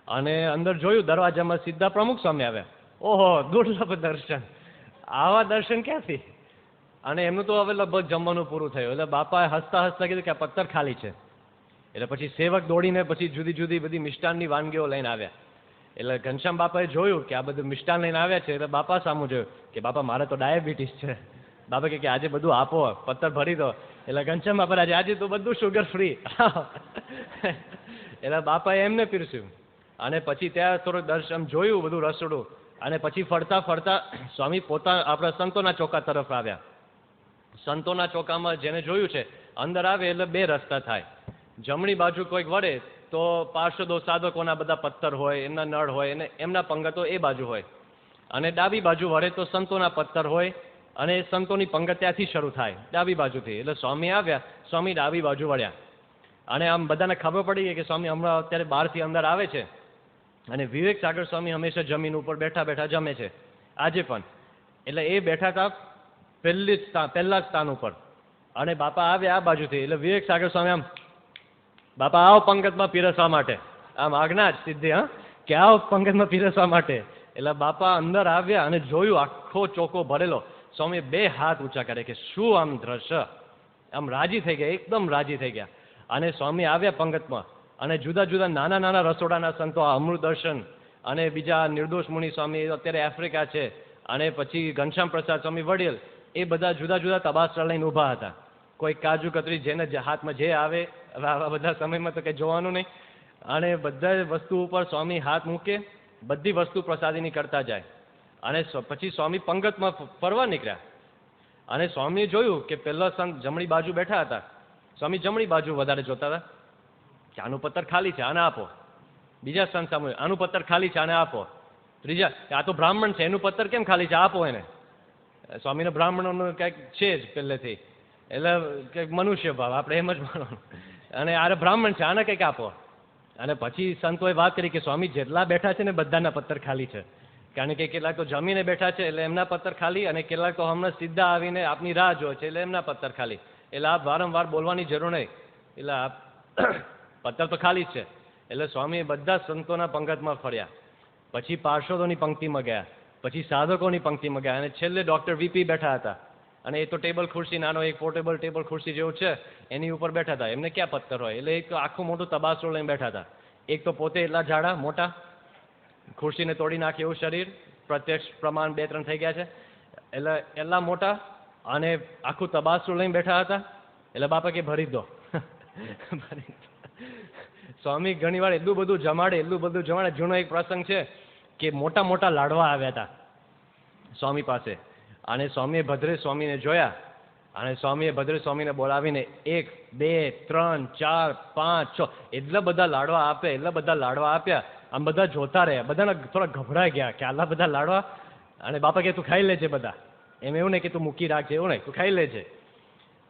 અને અંદર જોયું દરવાજામાં સીધા પ્રમુખ સ્વામી આવ્યા. ઓહો, દુર્લભ દર્શન! આવા દર્શન ક્યાંથી? અને એમનું તો હવે લગભગ જમવાનું પૂરું થયું, એટલે બાપાએ હસતા હસતા કીધું કે આ પત્તર ખાલી છે. એટલે પછી સેવક દોડીને પછી જુદી જુદી બધી મિષ્ટાનની વાનગીઓ લઈને આવ્યા. એટલે ઘનશ્યામ બાપાએ જોયું કે આ બધું મિષ્ટાન લઈને આવ્યા છે, એટલે બાપા સામું જોયું કે બાપા, મારે તો ડાયાબિટીસ છે. બાપા કે આજે બધું આપો, પત્તર ભરી દો. એટલે ઘનશ્યામ બાપા આજે તો બધું શુગર ફ્રી. એટલે બાપાએ એમને પીરસ્યું, અને પછી ત્યાં થોડુંક દર્શન જોયું, બધું રસોડું, અને પછી ફરતા ફરતા સ્વામી આપણા સંતોના ચોકા તરફ આવ્યા. સંતોના ચોકામાં જેને જોયું છે, અંદર આવે એટલે 2 રસ્તા થાય. જમણી બાજુ કોઈક વળે તો પાર્ષદો સાધકોના બધા પત્તર હોય, એમના નળ હોય, અને એમના પંગતો એ બાજુ હોય, અને ડાબી બાજુ વળે તો સંતોના પત્તર હોય, અને સંતોની પંગત ત્યાંથી શરૂ થાય, ડાબી બાજુથી. એટલે સ્વામી આવ્યા, સ્વામી ડાબી બાજુ વળ્યા, અને આમ બધાને ખબર પડી ગઈ કે સ્વામી હમણાં અત્યારે બહારથી અંદર આવે છે. અને વિવેક સાગર સ્વામી હંમેશા જમીન ઉપર બેઠા બેઠા જમે છે, આજે પણ. એટલે એ બેઠા હતા પહેલા સ્થાન ઉપર, અને બાપા આવે આ બાજુથી. એટલે વિવેક સાગર સ્વામી આમ, બાપા આવો પંગતમાં પીરસવા માટે, આમ આજ્ઞા જ સીધી, હા, કે આવો પંગતમાં પીરસવા માટે. એટલે બાપા અંદર આવ્યા અને જોયું આખો ચોકો ભરેલો. સ્વામી 2 હાથ ઊંચા કરે કે શું આમ દ્રશ્ય! આમ રાજી થઈ ગયા, એકદમ રાજી થઈ ગયા. અને સ્વામી આવ્યા પંગતમાં, અને જુદા જુદા નાના નાના રસોડાના સંતો, અમૃત દર્શન, અને બીજા નિર્દોષ મુનિ સ્વામી અત્યારે આફ્રિકા છે, અને પછી ઘનશ્યામ પ્રસાદ સ્વામી વડીલ, એ બધા જુદા જુદા તબાસરા લઈને ઊભા હતા. કોઈ કાજુ કતરી જેને હાથમાં જે આવે, આવા બધા સમયમાં તો કંઈ જોવાનું નહીં. અને બધા વસ્તુ ઉપર સ્વામી હાથ મૂકે, બધી વસ્તુ પ્રસાદીની કરતા જાય. અને પછી સ્વામી પંગતમાં ફરવા નીકળ્યા. અને સ્વામીએ જોયું કે પહેલો સંત જમણી બાજુ બેઠા હતા. સ્વામી જમણી બાજુ વધારે જોતા હતા કે આનું પત્તર ખાલી છે, આને આપો. બીજા સંત સામે આનું પત્તર ખાલી છે, આને આપો. ત્રીજા આ તો બ્રાહ્મણ છે, એનું પત્તર કેમ ખાલી છે, આપો એને. સ્વામીને બ્રાહ્મણોનું કંઈક છે જ પહેલેથી, એટલે કંઈક મનુષ્ય ભાવ આપણે એમ જ માનવાનું. અને આરે બ્રાહ્મણ છે, આને કંઈક આપો. અને પછી સંતોએ વાત કરી કે સ્વામી જેટલા બેઠા છે ને બધાના પત્તર ખાલી છે. કારણ કે કેટલાક તો જમીને બેઠા છે એટલે એમના પત્તર ખાલી, અને કેટલાક તો હમણાં સીધા આવીને આપની રાહ જોવે છે એટલે એમના પત્તર ખાલી. એટલે આપ વારંવાર બોલવાની જરૂર નહીં, એટલે આપ પત્તર તો ખાલી જ છે. એટલે સ્વામીએ બધા સંતોના પંગતમાં ફર્યા, પછી પાર્ષદોની પંક્તિમાં ગયા, પછી સાધકોની પંક્તિમાં ગયા, અને છેલ્લે ડૉક્ટર વીપી બેઠા હતા. અને એ તો ટેબલ ખુરશી, નાનો એક પોર્ટેબલ ટેબલ ખુરશી જેવું છે એની ઉપર બેઠા હતા. એમને ક્યાં પત્તર હોય, એટલે એક આખું મોટું તબાસરો લઈને બેઠા હતા. એક તો પોતે એટલા જાડા મોટા, ખુરશીને તોડી નાખે એવું શરીર, પ્રત્યક્ષ પ્રમાણ 2-3 થઈ ગયા છે, એટલે એટલા મોટા, અને આખું તબાસરું લઈને બેઠા હતા. એટલે બાપા કે ભરી દો. સ્વામી ઘણી વાર એટલું બધું જમાડે. જૂનો એક પ્રસંગ છે કે મોટા મોટા લાડવા આવ્યા હતા સ્વામી પાસે, અને સ્વામીએ ભદ્રે સ્વામીને જોયા, અને સ્વામીએ ભદ્રે સ્વામીને બોલાવીને 1, 2, 3, 4, 5, 6 એટલા બધા લાડવા આપ્યા. આમ બધા જોતા રહ્યા, બધાને થોડા ગભરાઈ ગયા કે આટલા બધા લાડવા. અને બાપા કે તું ખાઈ લેજે બધા, એમ એવું નહીં કે તું મૂકી રાખજે, એવું નહીં, તું ખાઈ લેજે.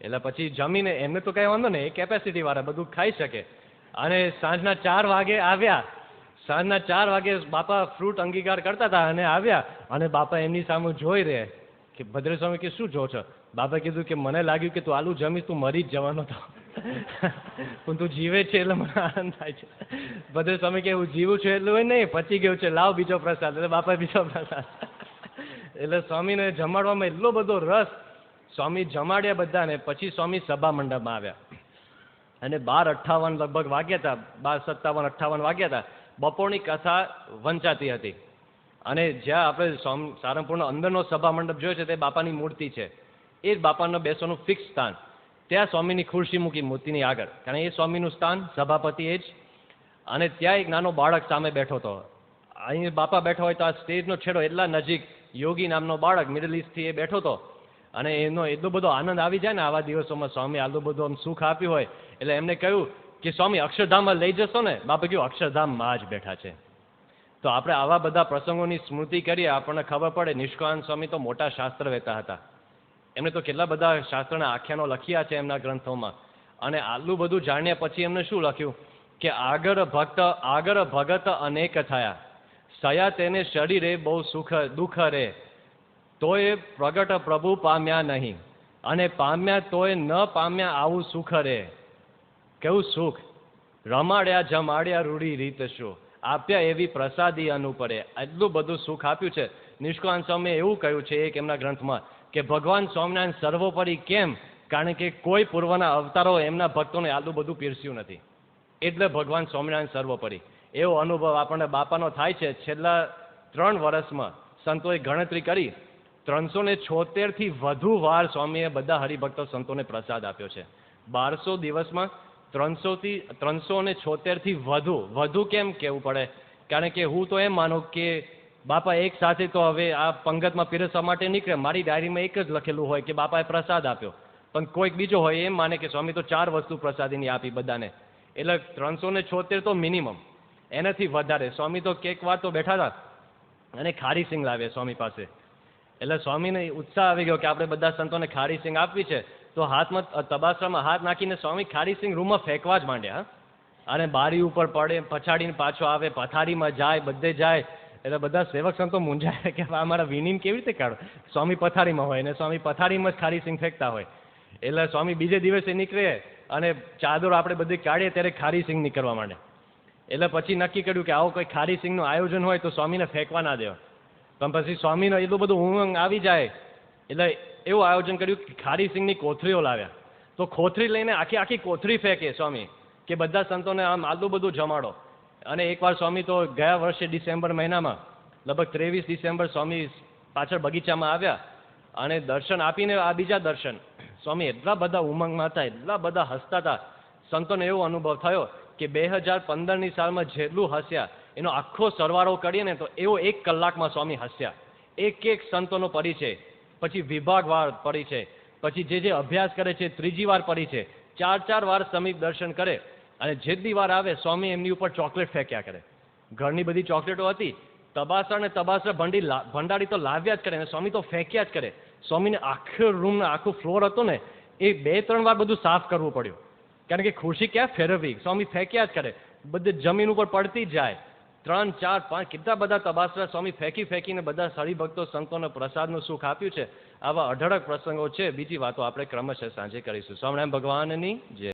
એટલે પછી જમીને એમને તો કઈ વાંધો નહીં, એ કેપેસિટી વાળા બધું ખાઈ શકે. અને સાંજના 4 વાગે આવ્યા. સાંજના 4 વાગે બાપા ફ્રૂટ અંગીકાર કરતા હતા અને આવ્યા, અને બાપા એમની સામે જોઈ રહે કે ભદ્ર સ્વામી કે શું જો છો. બાપા કીધું કે મને લાગ્યું કે તું આલુ જમીશ, તું મરી જ જવાનો હતો, પણ તું જીવે છે એટલે મને આનંદ થાય છે. ભદ્ર સ્વામી કે હું જીવું છું એટલું હોય નહીં, પચી ગયું છે, લાવ બીજો પ્રસાદ. એટલે બાપા બીજો પ્રસાદ. એટલે સ્વામીને જમાડવામાં એટલો બધો રસ. સ્વામી જમાડ્યા બધાને, પછી સ્વામી સભા મંડપમાં આવ્યા. અને 12:58 લગભગ વાગ્યા હતા, 12:57-58 વાગ્યા હતા. બપોરની કથા વંચાતી હતી. અને જ્યાં આપણે સારંગપુરનો અંદરનો સભા મંડપ જોયો છે તે બાપાની મૂર્તિ છે. એ જ બાપાનો બેસવાનું ફિક્સ સ્થાન. ત્યાં સ્વામીની ખુરશી મૂકી મૂર્તિની આગળ, કારણ એ સ્વામીનું સ્થાન, સભાપતિ એ જ. અને ત્યાં એક નાનો બાળક સામે બેઠો હતો. અહીં બાપા બેઠા હોય તો આ સ્ટેજનો છેડો એટલા નજીક યોગી નામનો બાળક મિડલ ઇસ્ટથી એ બેઠો હતો. અને એનો એટલો બધો આનંદ આવી જાય ને આવા દિવસોમાં, સ્વામી આટલું બધું આમ સુખ આપ્યું હોય. એટલે એમને કહ્યું કે સ્વામી અક્ષરધામમાં લઈ જશો ને. બાપા કહ્યું અક્ષરધામમાં જ બેઠા છે. તો આપણે આવા બધા પ્રસંગોની સ્મૃતિ કરીએ, આપણને ખબર પડે નિષ્કાંત સ્વામી તો મોટા શાસ્ત્રવેતા હતા. એમને તો કેટલા બધા શાસ્ત્રના આખ્યાનો લખ્યા છે એમના ગ્રંથોમાં. અને આટલું બધું જાણ્યા પછી એમને શું લખ્યું કે આગળ ભગત અનેક થયા, સયા તેને શરીરે બહુ દુઃખ રે, તોય પ્રગટ પ્રભુ પામ્યા નહીં, અને પામ્યા તોય ન પામ્યા આવું સુખ રે. કેવું સુખ! રમાડ્યા જમાડ્યા રૂડી રીત શું, આપ્યા એવી પ્રસાદી અનુપરે. એટલું બધું સુખ આપ્યું છે. નિષ્કાંત સ્વામીએ એવું કહ્યું છે એક એમના ગ્રંથમાં કે ભગવાન સ્વામિનારાયણ સર્વોપરી કેમ? કારણ કે કોઈ પૂર્વના અવતારો એમના ભક્તોને આટલું બધું પીરસ્યું નથી, એટલે ભગવાન સ્વામિનારાયણ સર્વોપરી. એવો અનુભવ આપણને બાપાનો થાય છે. છેલ્લા 3 વર્ષમાં સંતોએ ગણતરી કરી, 376થી વધુ વાર સ્વામીએ બધા હરિભક્તો સંતોને પ્રસાદ આપ્યો છે. 1200 દિવસમાં 376થી વધુ કેમ કહેવું પડે? કારણ કે હું તો એમ માનું કે બાપા એક સાથે તો હવે આ પંગતમાં પીરસવા માટે નીકળે. મારી ડાયરીમાં એક જ લખેલું હોય કે બાપાએ પ્રસાદ આપ્યો, પણ કોઈક બીજો હોય એમ માને કે સ્વામી તો 4 વસ્તુ પ્રસાદીની આપી બધાને. એટલે 376 તો મિનિમમ, એનાથી વધારે. સ્વામી તો કેક વાર તો બેઠા હતા અને ખારી સિંગ લાવ્યા સ્વામી પાસે. એટલે સ્વામીને ઉત્સાહ આવી ગયો કે આપણે બધા સંતોને ખારી સિંગ આપવી છે. તો હાથમાં તબાસરામાં હાથ નાખીને સ્વામી ખારી સિંગ રૂમમાં ફેંકવા જ માંડ્યા. અને બારી ઉપર પડે, પછાડીને પાછો આવે, પથારીમાં જાય, બધે જાય. એટલે બધા સેવક સંતો મૂંઝાય કે અમારા વિનીને કેવી રીતે કાઢો. સ્વામી પથારીમાં હોય ને સ્વામી પથારીમાં જ ખારી સિંગ ફેંકતા હોય. એટલે સ્વામી બીજે દિવસે નીકળે અને ચાદરો આપણે બધી કાઢીએ ત્યારે ખારી સિંગ નીકળવા માંડે. એટલે પછી નક્કી કર્યું કે આવો કોઈ ખારી સિંગનું આયોજન હોય તો સ્વામીને ફેંકવા ના દેવા. પણ પછી સ્વામીનો એટલું બધું ઉમંગ આવી જાય એટલે એવું આયોજન કર્યું કે ખારી સિંગની કોથરીઓ લાવ્યા. તો કોથરી લઈને આખી કોથરી ફેંકે સ્વામી કે બધા સંતોને આમ આટલું બધું જમાડો. અને એકવાર સ્વામી તો ગયા વર્ષે ડિસેમ્બર મહિનામાં લગભગ 23 ડિસેમ્બર સ્વામી પાછળ બગીચામાં આવ્યા અને દર્શન આપીને આ બીજા દર્શન. સ્વામી એટલા બધા ઉમંગમાં હતા, એટલા બધા હસતા હતા, સંતોને એવો અનુભવ થયો કે 2015ની સાલમાં જેટલું હસ્યા એનો આખો સરવાળો કરીએ ને તો એવો 1 કલાકમાં સ્વામી હસ્યા. એક સંતોનો પરિચય, પછી વિભાગવાર પરિચય, પછી જે અભ્યાસ કરે છે ત્રીજી વાર પરિચય, 4 વાર સમીપ દર્શન કરે, અને જેટલી વાર આવે સ્વામી એમની ઉપર ચોકલેટ ફેંક્યા કરે. ઘરની બધી ચોકલેટો હતી, તબાસા ને તબાસા ભંડારી તો લાવ્યા જ કરે, અને સ્વામી તો ફેંક્યા જ કરે. સ્વામીને આખો રૂમ ને આખું ફ્લોર હતું ને એ 2-3 વાર બધું સાફ કરવું પડ્યું, કારણ કે ખુરશી ક્યાં ફેરવવી, સ્વામી ફેંક્યા જ કરે, બધી જમીન ઉપર પડતી જ જાય. 3, 4, 5 કેટલા બધા તબાસરા સ્વામી ફેંકીને બધા હરિભક્તો સંતોને પ્રસાદનું સુખ આપ્યું છે. આવા અઢળક પ્રસંગો છે. બીજી વાતો આપણે ક્રમશઃ સાંજે કરીશું. સ્વામિનારાયણ ભગવાનની જય.